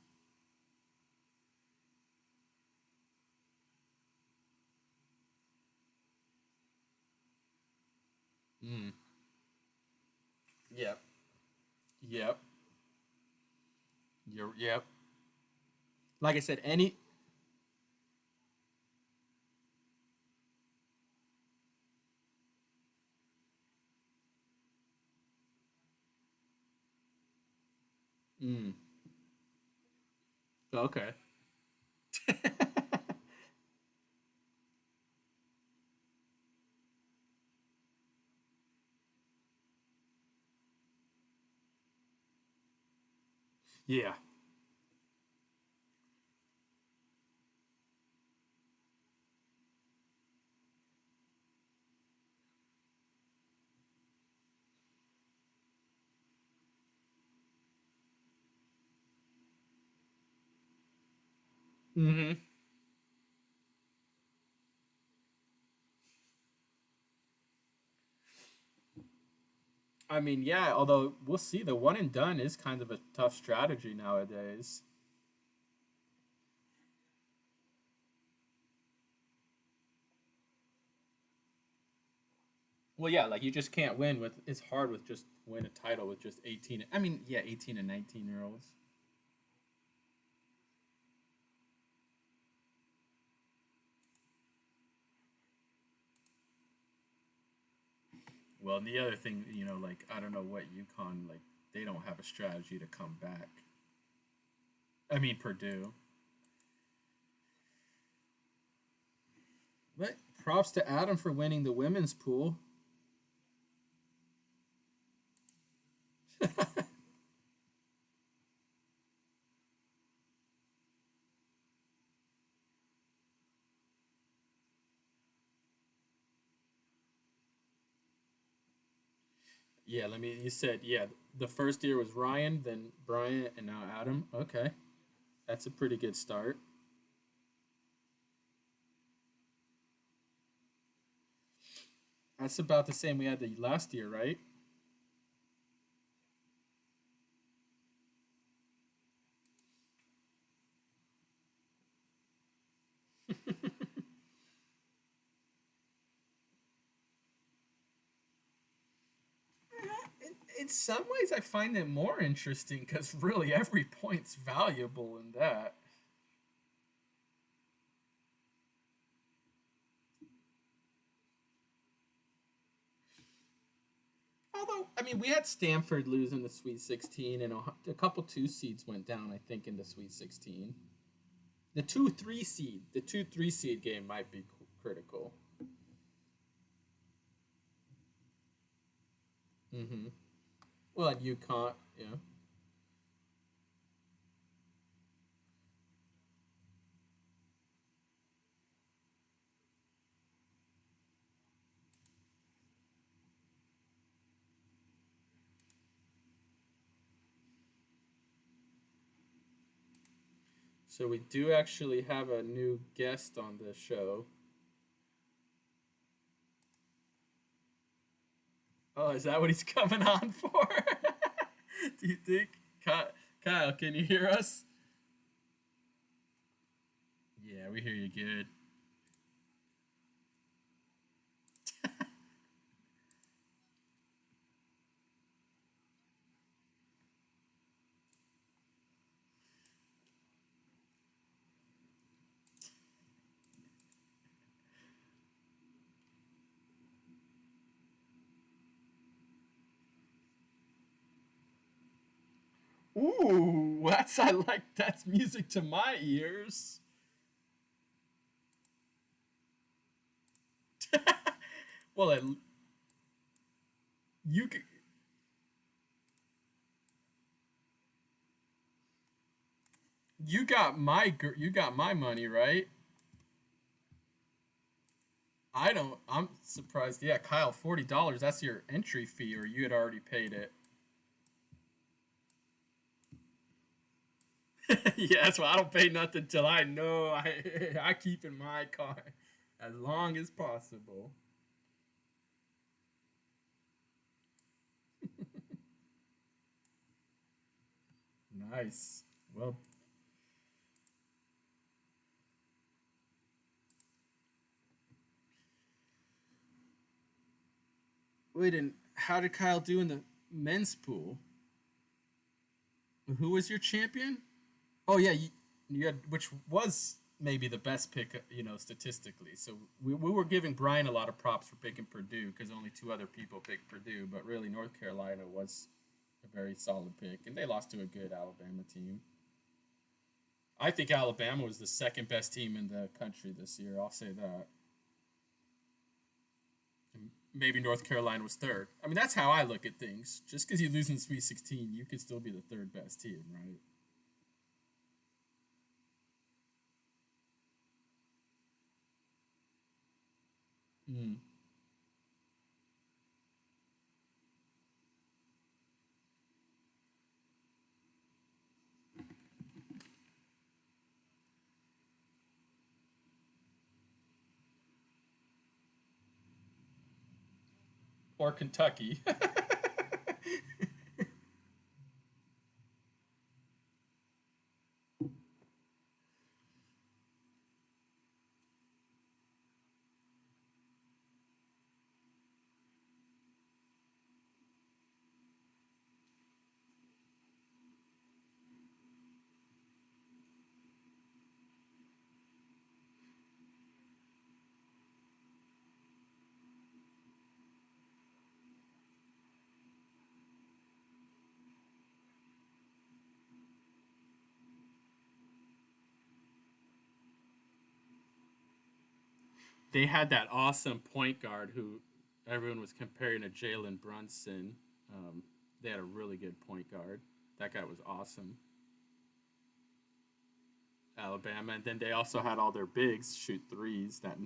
Mm. Yep. Yep. Yep. Like I said, any. Mm. Okay. Yeah. Mm-hmm. I mean, yeah, although we'll see. The one and done is kind of a tough strategy nowadays. Well, yeah, like you just can't win with. It's hard with just win a title with just 18. I mean, yeah, 18 and 19-year-olds. Well, and the other thing, like I don't know what UConn like. They don't have a strategy to come back. I mean, Purdue. But props to Adam for winning the women's pool. Yeah, let me. You said the first year was Ryan, then Brian, and now Adam. Okay, that's a pretty good start. That's about the same we had the last year, right? In some ways, I find it more interesting because really every point's valuable in that. Although, I mean, we had Stanford losing the Sweet 16, and a couple two seeds went down, I think, in the Sweet 16. The 2-3 seed game might be critical. Mm-hmm. Well, at UConn, yeah. So we do actually have a new guest on the show. Oh, is that what he's coming on for? Do you think? Kyle, can you hear us? Yeah, we hear you good. Ooh, that's music to my ears. Well, you c- you got my money, right? I don't. I'm surprised. Yeah, Kyle, $40. That's your entry fee, or you had already paid it. Yeah, that's why I don't pay nothing till I know I keep in my car as long as possible. Nice. Well, wait, and how did Kyle do in the men's pool? Who was your champion? Oh yeah, you had, which was maybe the best pick, statistically. So we were giving Brian a lot of props for picking Purdue because only two other people picked Purdue, but really North Carolina was a very solid pick, and they lost to a good Alabama team. I think Alabama was the second best team in the country this year. I'll say that. And maybe North Carolina was third. I mean, that's how I look at things. Just because you lose in Sweet 16, you could still be the third best team, right? Mm. Or Kentucky. They had that awesome point guard who everyone was comparing to Jalen Brunson. Um, they had a really good point guard. That guy was awesome. Alabama, and then they also had all their bigs shoot threes. That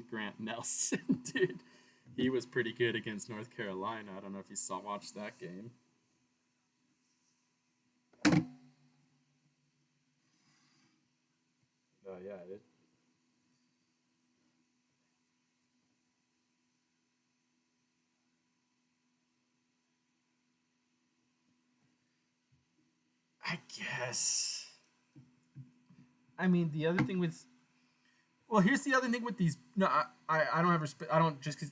Grant Nelson, dude, he was pretty good against North Carolina. I don't know if you saw watch that game. Oh yeah, I guess. I mean, the other thing with well, here's the other thing with these. No, I don't have respect. I don't just because.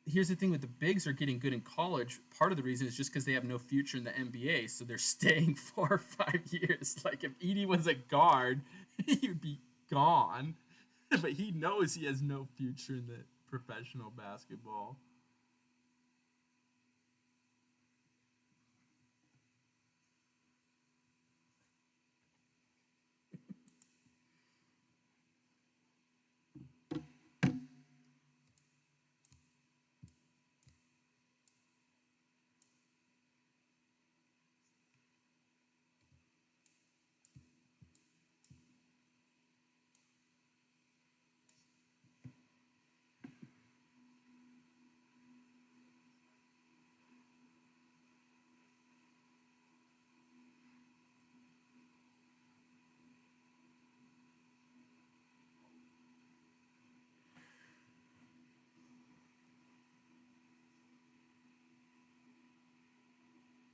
Here's the thing with the bigs are getting good in college. Part of the reason is just because they have no future in the NBA, so they're staying 4 or 5 years. Like if Edie was a guard, he'd be gone. But he knows he has no future in the professional basketball.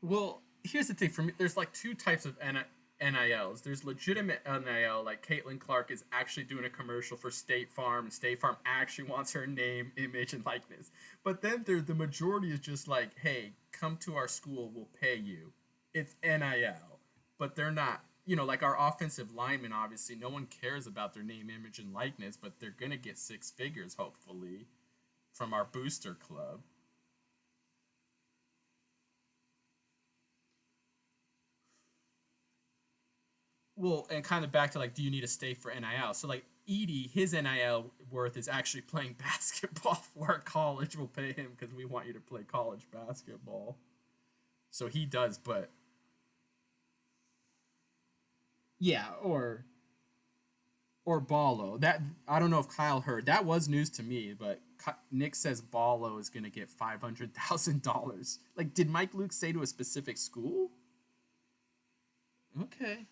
Well, here's the thing for me. There's like two types of NILs. There's legitimate NIL, like Caitlin Clark is actually doing a commercial for State Farm, and State Farm actually wants her name, image, and likeness. But then the majority is just like, hey, come to our school, we'll pay you. It's NIL, but they're not. Like our offensive linemen, obviously, no one cares about their name, image, and likeness, but they're gonna get six figures, hopefully, from our booster club. Well, and kind of back to like, do you need to stay for NIL? So like Edie, his NIL worth is actually playing basketball for our college. We'll pay him because we want you to play college basketball. So he does, but yeah, or Ballo. That I don't know if Kyle heard. That was news to me, but Nick says Ballo is gonna get $500,000. Like, did Mike Luke say to a specific school? Okay.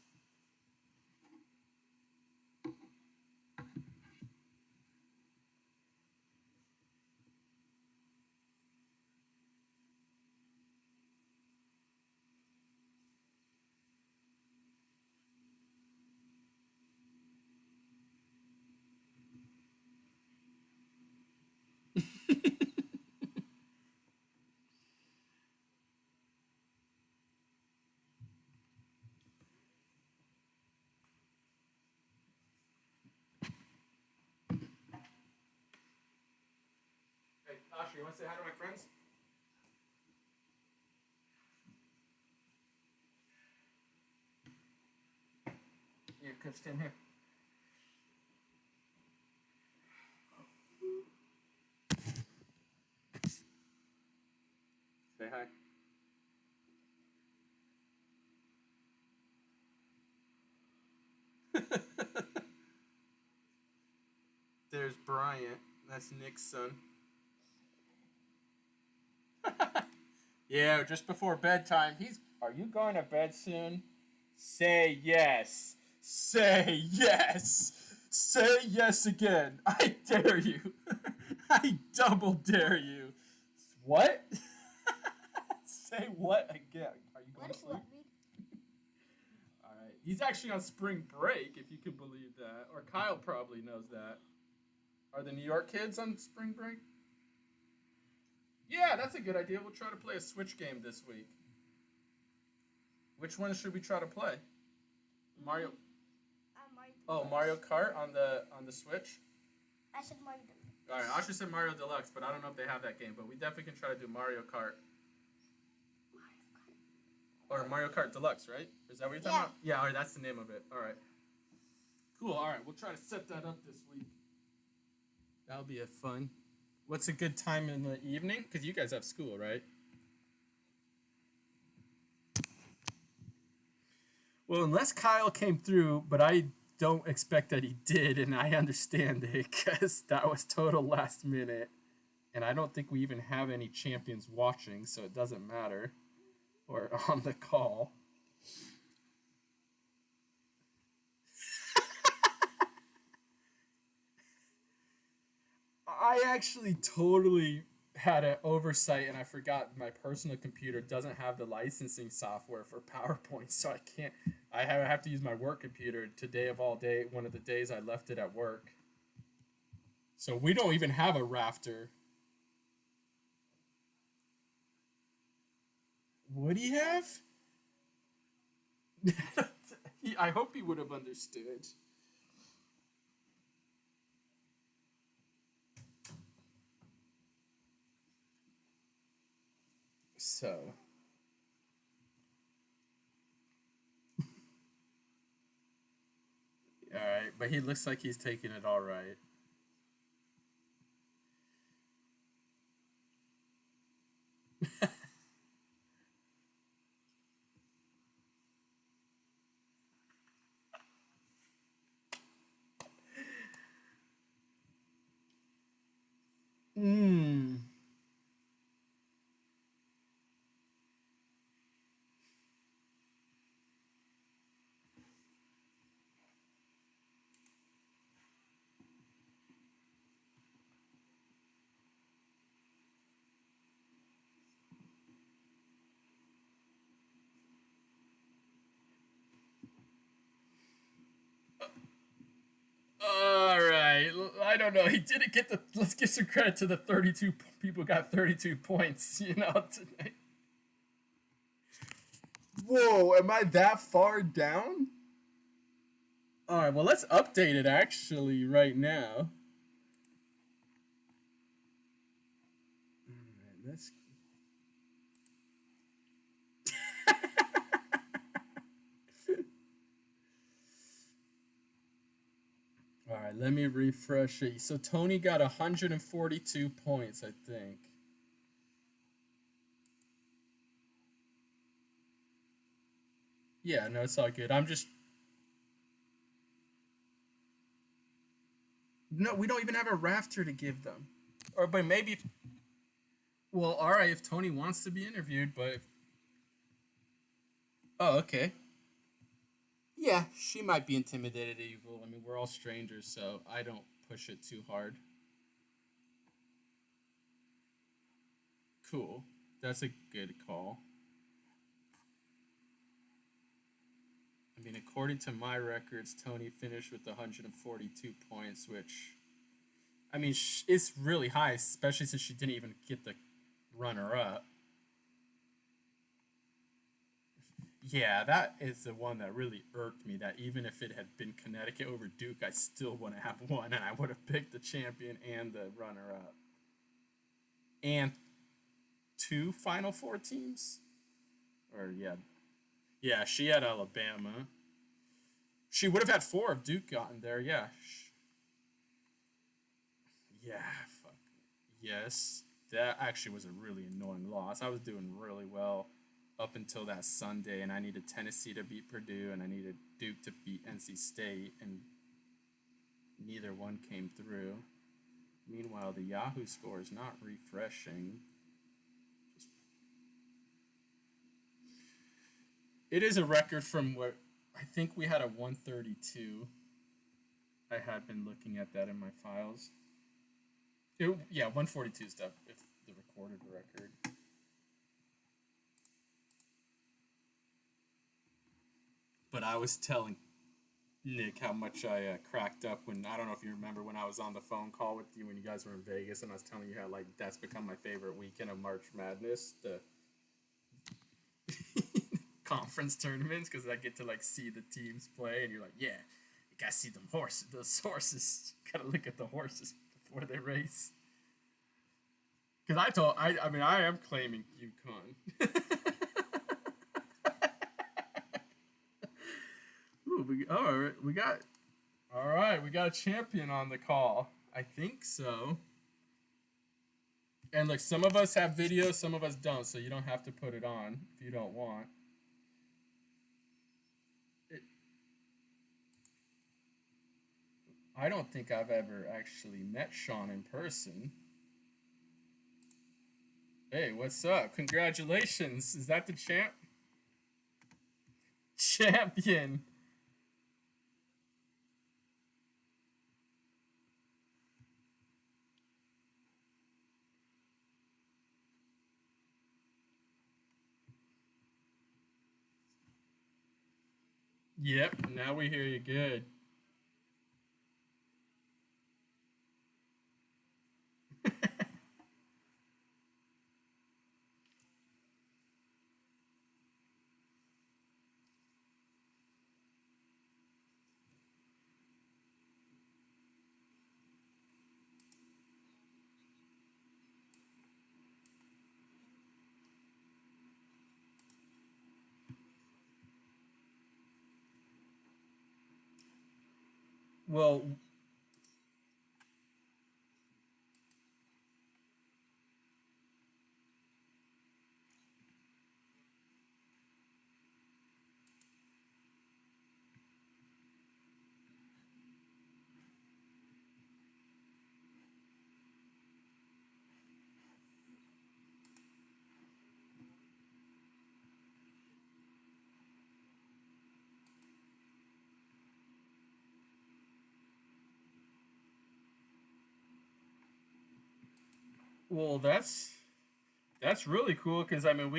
Hey, Asher, you want to say hi to my friends? Yeah, come stand here. Say hi. There's Bryant. That's Nick's son. Yeah, just before bedtime. Are you going to bed soon? Say yes. Say yes. Say yes again. I dare you. I double dare you. What? Say what again? Are you going to sleep? Alright. He's actually on spring break, if you can believe that. Or Kyle probably knows that. Are the New York kids on spring break? Yeah, that's a good idea. We'll try to play a Switch game this week. Which one should we try to play? Mario. Mario Kart on the Switch. I said Mario Deluxe. All right, Asha said Mario Deluxe, but I don't know if they have that game. But we definitely can try to do Mario Kart. Or Mario Kart Deluxe, right? Is that what you're talking about? Yeah. All right, that's the name of it. All right. Cool. All right, we'll try to set that up this week. That'll be a fun. What's a good time in the evening? Because you guys have school, right? Well, unless Kyle came through, but I don't expect that he did, and I understand it because that was total last minute. And I don't think we even have any champions watching, so it doesn't matter. Or on the call. I actually totally had an oversight and I forgot my personal computer doesn't have the licensing software for PowerPoint, so I have to use my work computer today of all day, one of the days I left it at work. So we don't even have a Rafter. Would he have? I hope he would have understood. So. Alright, but he looks like he's taking it all right. All right, I don't know. He didn't get the. Let's give some credit to the 32 people got 32 points. Tonight. Whoa, am I that far down? All right, well let's update it actually right now. All right, let's. right, let me refresh it. So Tony got 142 points, I think. Yeah, no, it's all good. I'm just... No, we don't even have a rafter to give them. Or, but maybe... Well, alright, if Tony wants to be interviewed, but... Oh, okay. Yeah, she might be intimidated, Evil. I mean, we're all strangers, so I don't push it too hard. Cool. That's a good call. I mean, according to my records, Tony finished with 142 points, which, I mean, it's really high, especially since she didn't even get the runner-up. Yeah, that is the one that really irked me, that even if it had been Connecticut over Duke, I still wouldn't have won, and I would have picked the champion and the runner-up. And 2 Final Four teams? Or, yeah. Yeah, she had Alabama. She would have had 4 if Duke gotten there, yeah. Yeah, fuck. Yes. That actually was a really annoying loss. I was doing really well up until that Sunday, and I needed Tennessee to beat Purdue, and I needed Duke to beat NC State, and neither one came through. Meanwhile, the Yahoo score is not refreshing. It is a record from what I think we had a 132. I had been looking at that in my files. Yeah, 142 stuff, if the recorded record. But I was telling Nick how much I cracked up when, I don't know if you remember when I was on the phone call with you when you guys were in Vegas, and I was telling you how, like, that's become my favorite weekend of March Madness, the conference tournaments, because I get to, like, see the teams play, and you're like, yeah, you gotta see them horses, those horses, you gotta look at the horses before they race. Because I mean, I am claiming UConn. Ooh, we got a champion on the call. I think so. And look, some of us have videos, some of us don't, so you don't have to put it on if you don't want. I don't think I've ever actually met Sean in person. Hey, what's up? Congratulations. Is that the champion? Yep, now we hear you good. Well, that's really cool, because I mean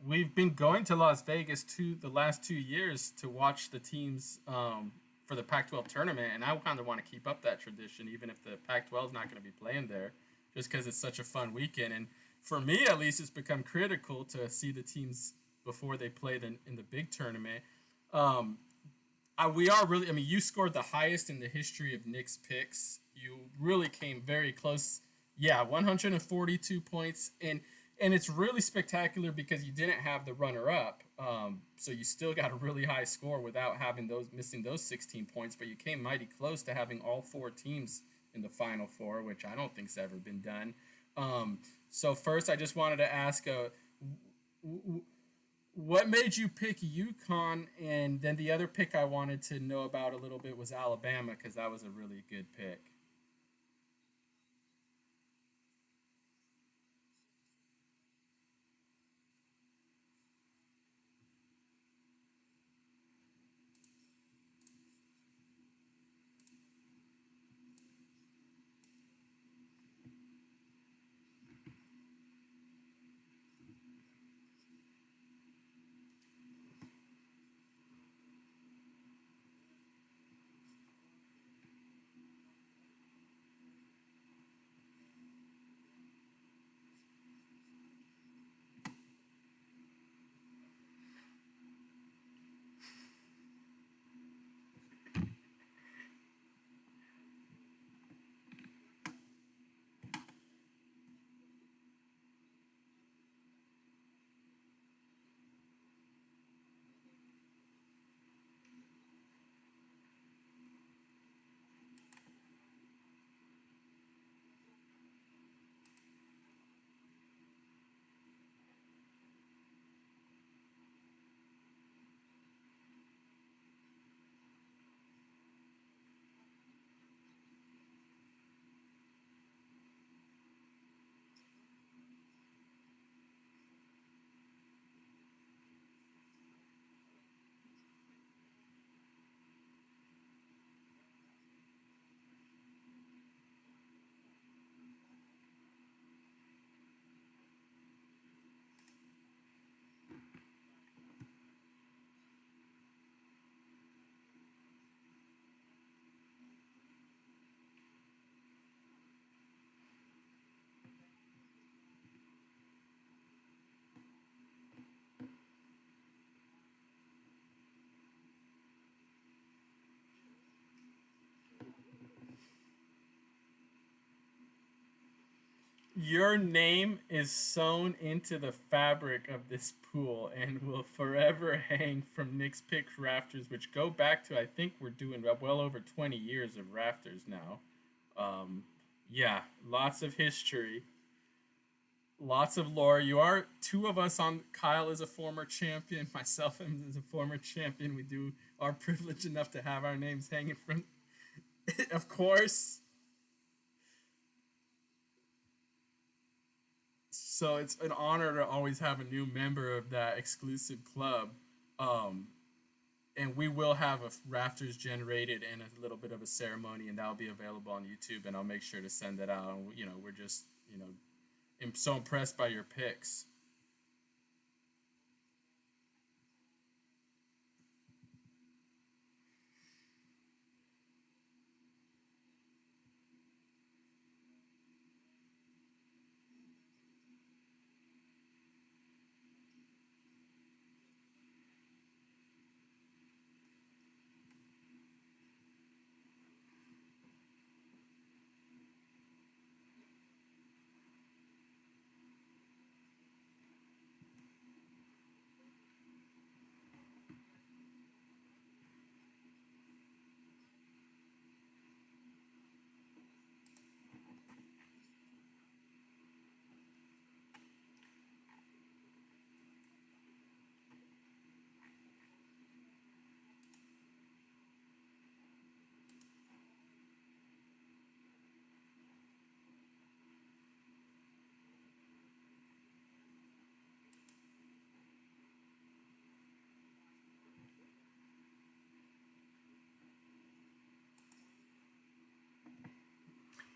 we've been going to Las Vegas the last 2 years to watch the teams for the Pac-12 tournament, and I kind of want to keep up that tradition, even if the Pac-12 is not going to be playing there, just because it's such a fun weekend. And for me, at least, it's become critical to see the teams before they play in the big tournament. We are really, I mean, you scored the highest in the history of Nix Pix. You really came very close. Yeah, 142 points. And and it's really spectacular because you didn't have the runner-up, so you still got a really high score without missing those 16 points. But you came mighty close to having all 4 teams in the Final Four, which I don't think's ever been done. So first, I just wanted to ask, what made you pick UConn? And then the other pick I wanted to know about a little bit was Alabama, because that was a really good pick. Your name is sewn into the fabric of this pool and will forever hang from Nix Pix rafters, which go back to, I think we're doing well over 20 years of rafters now. Yeah, lots of history, lots of lore. You are two of us on. Kyle is a former champion. Myself is a former champion. We do are privileged enough to have our names hanging from, of course. So it's an honor to always have a new member of that exclusive club. And we will have a rafters generated and a little bit of a ceremony, and that'll be available on YouTube, and I'll make sure to send that out. And, we're just, I'm so impressed by your picks.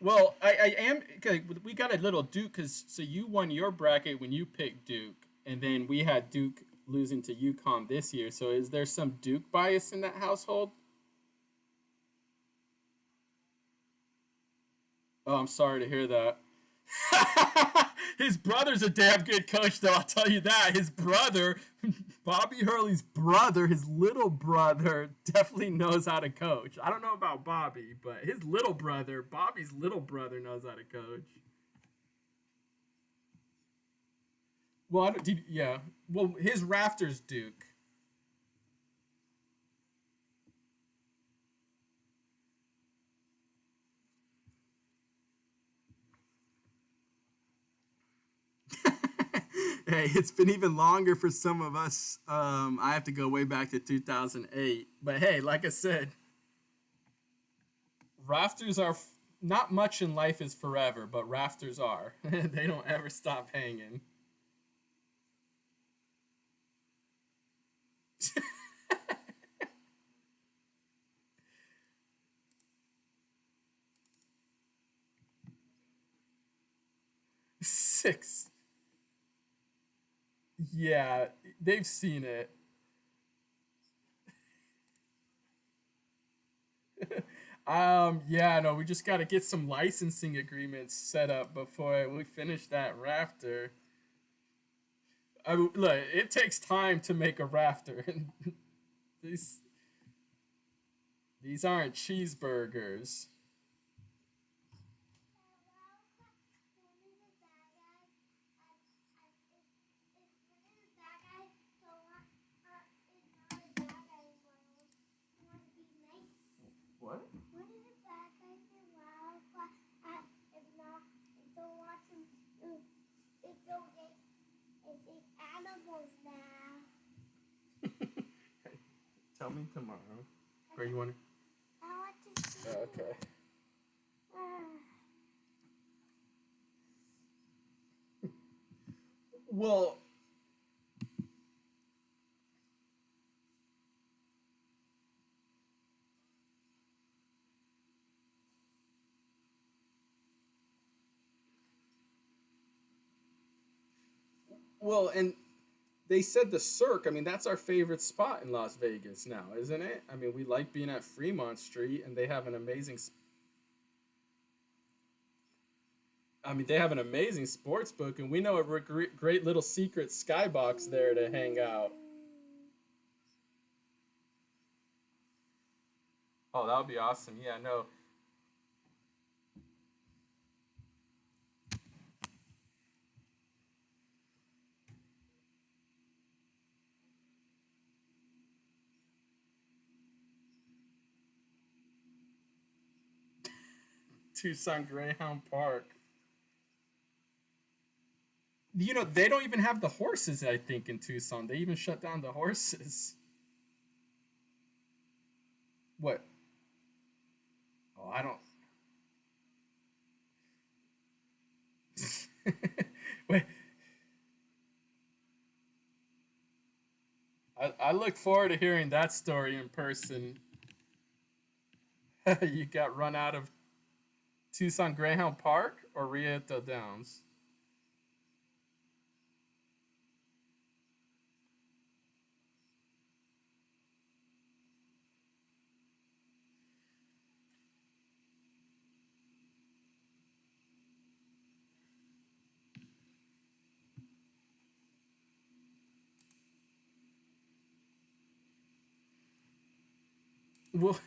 Well, I am. Okay, we got a little Duke because so you won your bracket when you picked Duke, and then we had Duke losing to UConn this year. So is there some Duke bias in that household? Oh, I'm sorry to hear that. His brother's a damn good coach, though. I'll tell you that. His brother, Bobby Hurley's brother, his little brother, definitely knows how to coach. I don't know about Bobby, but his little brother, Bobby's little brother, knows how to coach. Well, yeah. Well, his rafters Duke. Hey, it's been even longer for some of us. I have to go way back to 2008. But hey, like I said, rafters are not much in life is forever, but rafters are. They don't ever stop hanging. Six. Yeah, they've seen it. Yeah, no, we just got to get some licensing agreements set up before we finish that rafter. Look, it takes time to make a rafter. these these aren't cheeseburgers. What? What is the bad guy say? Wow, if not, if don't watch him, if don't get, it's animals now. Tell me tomorrow. Where you want to? I want to see. Okay. Well, and they said the Cirque. I mean, that's our favorite spot in Las Vegas now, isn't it? I mean, we like being at Fremont Street, and they have an amazing. I mean, they have an amazing sports book, and we know a great little secret skybox there to hang out. Oh, that would be awesome. Yeah, no. Tucson Greyhound Park. You know, they don't even have the horses, I think, in Tucson. They even shut down the horses. What? Oh, I don't. Wait. I look forward to hearing that story in person. You got run out of Tucson Greyhound Park or Rieto Downs? Well,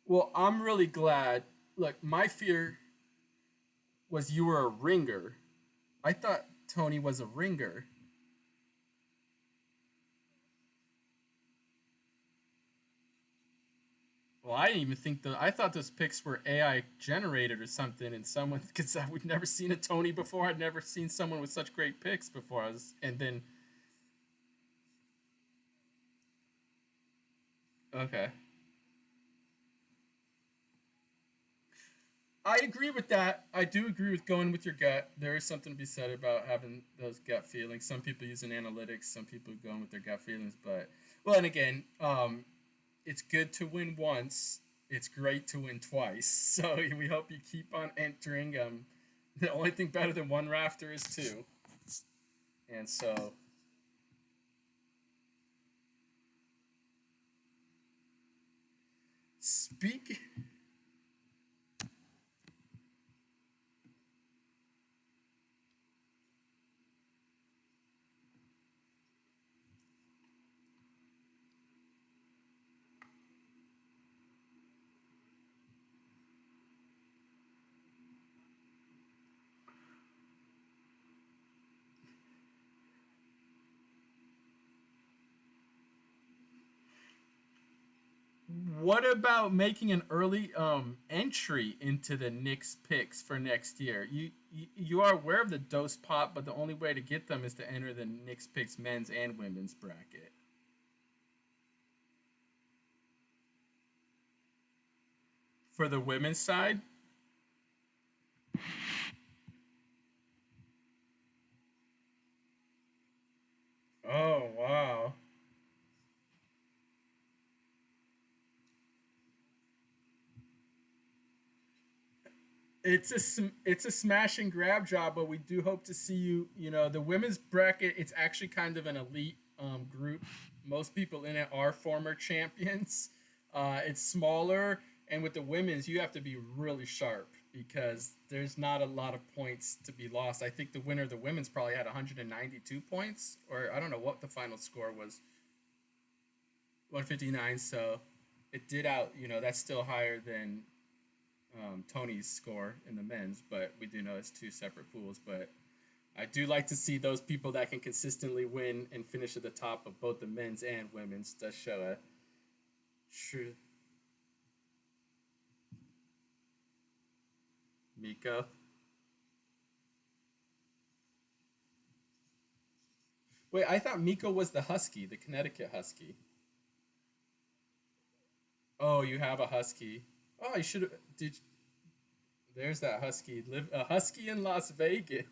well, I'm really glad. Look, my fear was you were a ringer. I thought Tony was a ringer. Well, I didn't even think I thought those pics were AI generated or something, and someone because we've never seen a Tony before. I'd never seen someone with such great pics before. And then okay, I agree with that. I do agree with going with your gut. There is something to be said about having those gut feelings. Some people using analytics, some people going with their gut feelings. But well, and again, it's good to win once. It's great to win twice. So we hope you keep on entering. The only thing better than one rafter is two. And so speak. what about making an early entry into the Nix Picks for next year? You are aware of the dose pot, but the only way to get them is to enter the Nix Picks men's and women's bracket. For the women's side? Oh, wow. It's a smash and grab job, but we do hope to see you. You know, the women's bracket. It's actually kind of an elite group. Most people in it are former champions. It's smaller, and with the women's, you have to be really sharp because there's not a lot of points to be lost. I think the winner of the women's probably had 192 points, or I don't know what the final score was. 159. So it did out. You know, that's still higher than Tony's score in the men's, but we do know it's two separate pools. But I do like to see those people that can consistently win and finish at the top of both the men's and women's. Does show a true Miko. Wait, I thought Miko was the Husky, the Connecticut Husky. Oh, you have a Husky. Oh, you should have. Did there's that Husky. Live a Husky in Las Vegas.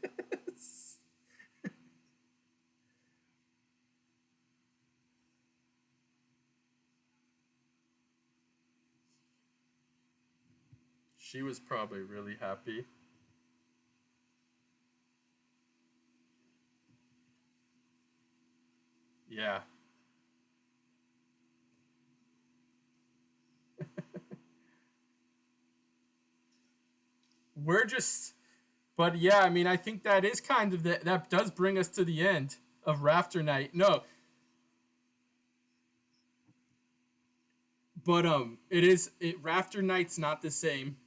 She was probably really happy. Yeah. We're just but yeah, I mean I think that is kind of that does bring us to the end of Rafter Night. No, but it Rafter Night's not the same.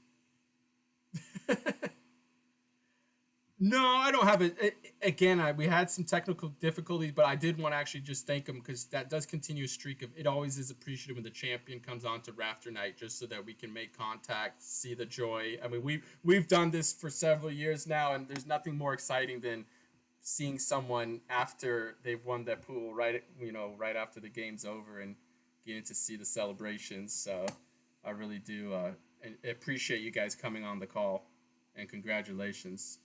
No, I don't have it. Again, we had some technical difficulties, but I did want to actually just thank him because that does continue a streak of. It always is appreciative when the champion comes on to Rafter Night, just so that we can make contact, see the joy. I mean, we've done this for several years now, and there's nothing more exciting than seeing someone after they've won that pool, right? You know, right after the game's over, and getting to see the celebrations. So, I really do appreciate you guys coming on the call, and congratulations.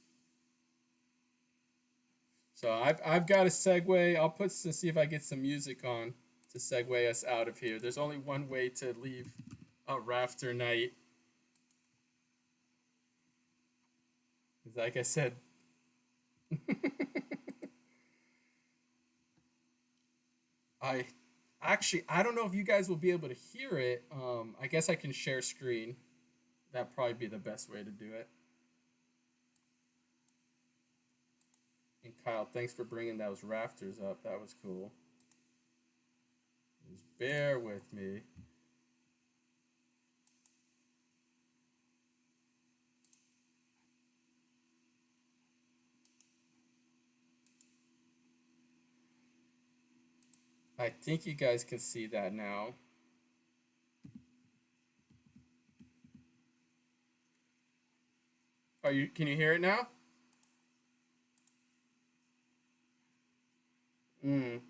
So I've got a segue. I'll put to see if I get some music on to segue us out of here. There's only one way to leave a Rafter Night. Like I said, I I don't know if you guys will be able to hear it. I guess I can share screen. That'd probably be the best way to do it. And Kyle, thanks for bringing those rafters up. That was cool. Just bear with me. I think you guys can see that now. Are you? Can you hear it now? Mm.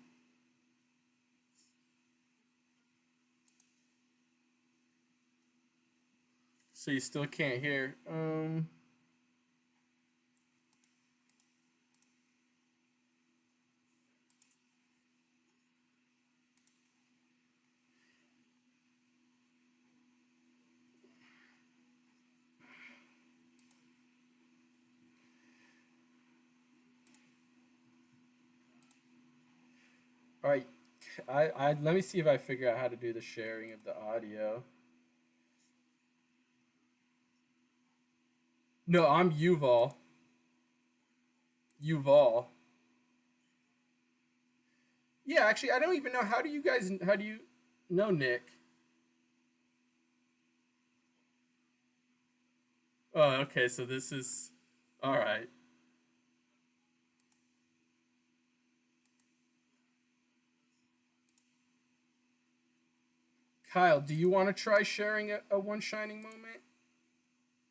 So you still can't hear. All right. I let me see if I figure out how to do the sharing of the audio. No, I'm Yuval. Yuval. Yeah, actually, I don't even know. How do you know Nick? Oh, okay. So this is all right. Kyle, do you want to try sharing a one shining moment?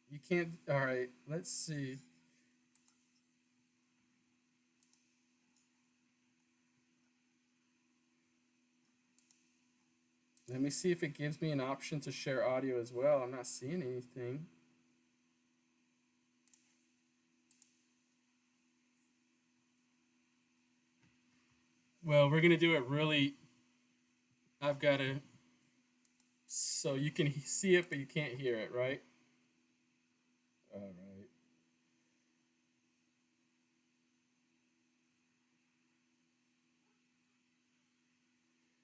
You can't. All right, let's see. Let me see if it gives me an option to share audio as well. I'm not seeing anything. Well, we're going to do it really. I've got to. So you can see it, but you can't hear it, right? All right.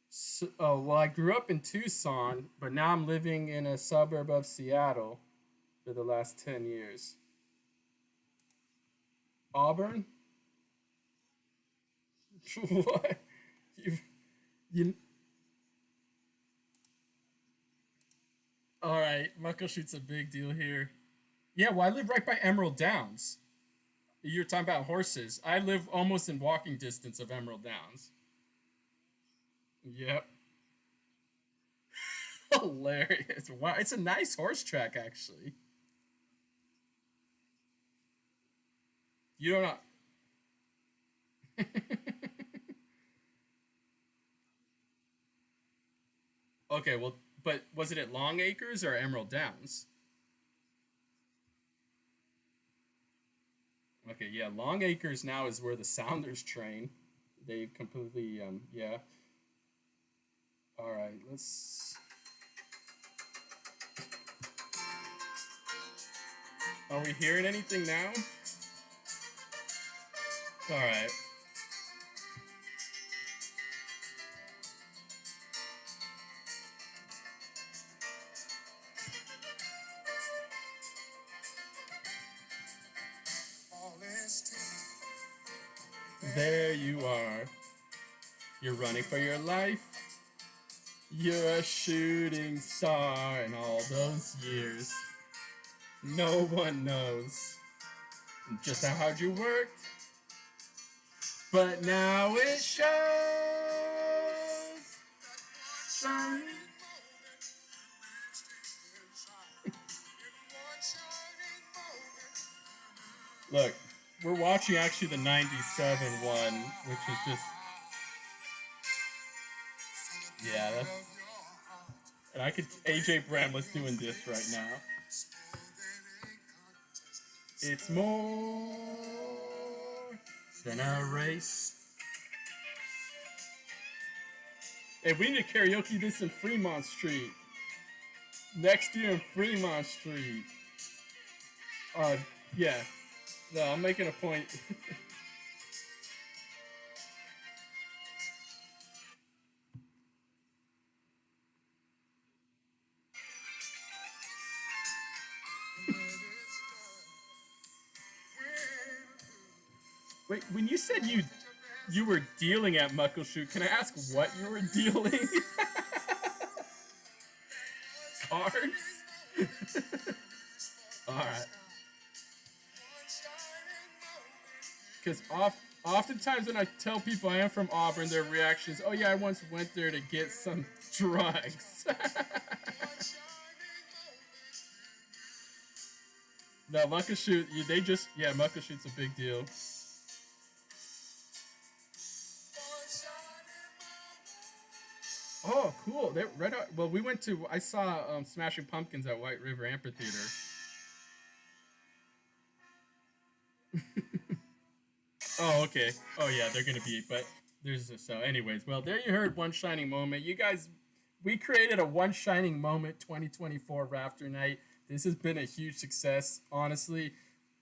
So, oh, well, I grew up in Tucson, but now I'm living in a suburb of Seattle for the last 10 years. Auburn? What? You, you, all right, Muckleshoot's a big deal here. Yeah, well, I live right by Emerald Downs. You're talking about horses. I live almost in walking distance of Emerald Downs. Yep. Hilarious. Wow, it's a nice horse track, actually. You don't know. Okay, well, but was it at Long Acres or Emerald Downs? Okay, yeah, Long Acres now is where the Sounders train. They've completely, yeah. All right, let's. Are we hearing anything now? All right. There you are. You're running for your life. You're a shooting star in all those years. No one knows just how hard you worked, but now it shows. Look, we're watching actually the 97 one, which is just. Yeah, that's. And I could. AJ Bramlett's doing this right now. It's more than a race. Hey, we need to karaoke this in Fremont Street. Next year in Fremont Street. Yeah. No, I'm making a point. Wait, when you said you were dealing at Muckleshoot, can I ask what you were dealing? Cards? Alright. Because oftentimes when I tell people I am from Auburn, their reaction is, oh yeah, I once went there to get some drugs. No, Muckleshoot, Muckleshoot's a big deal. Oh, cool. Well, I saw Smashing Pumpkins at White River Amphitheater. Oh, okay. Oh, yeah, they're going to be, but so anyways, well, there you heard One Shining Moment. You guys, we created a One Shining Moment 2024 Rafter Night. This has been a huge success, honestly.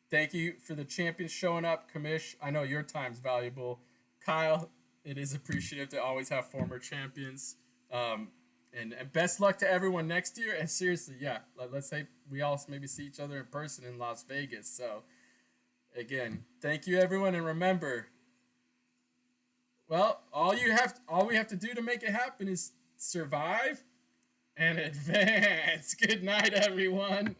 Thank you for the champions showing up. Kamish, I know your time's valuable. Kyle, it is appreciative to always have former champions. And best luck to everyone next year. And seriously, yeah, let's say we all maybe see each other in person in Las Vegas. So, again, thank you, everyone. And remember, well, all we have to do to make it happen is survive and advance. Good night, everyone.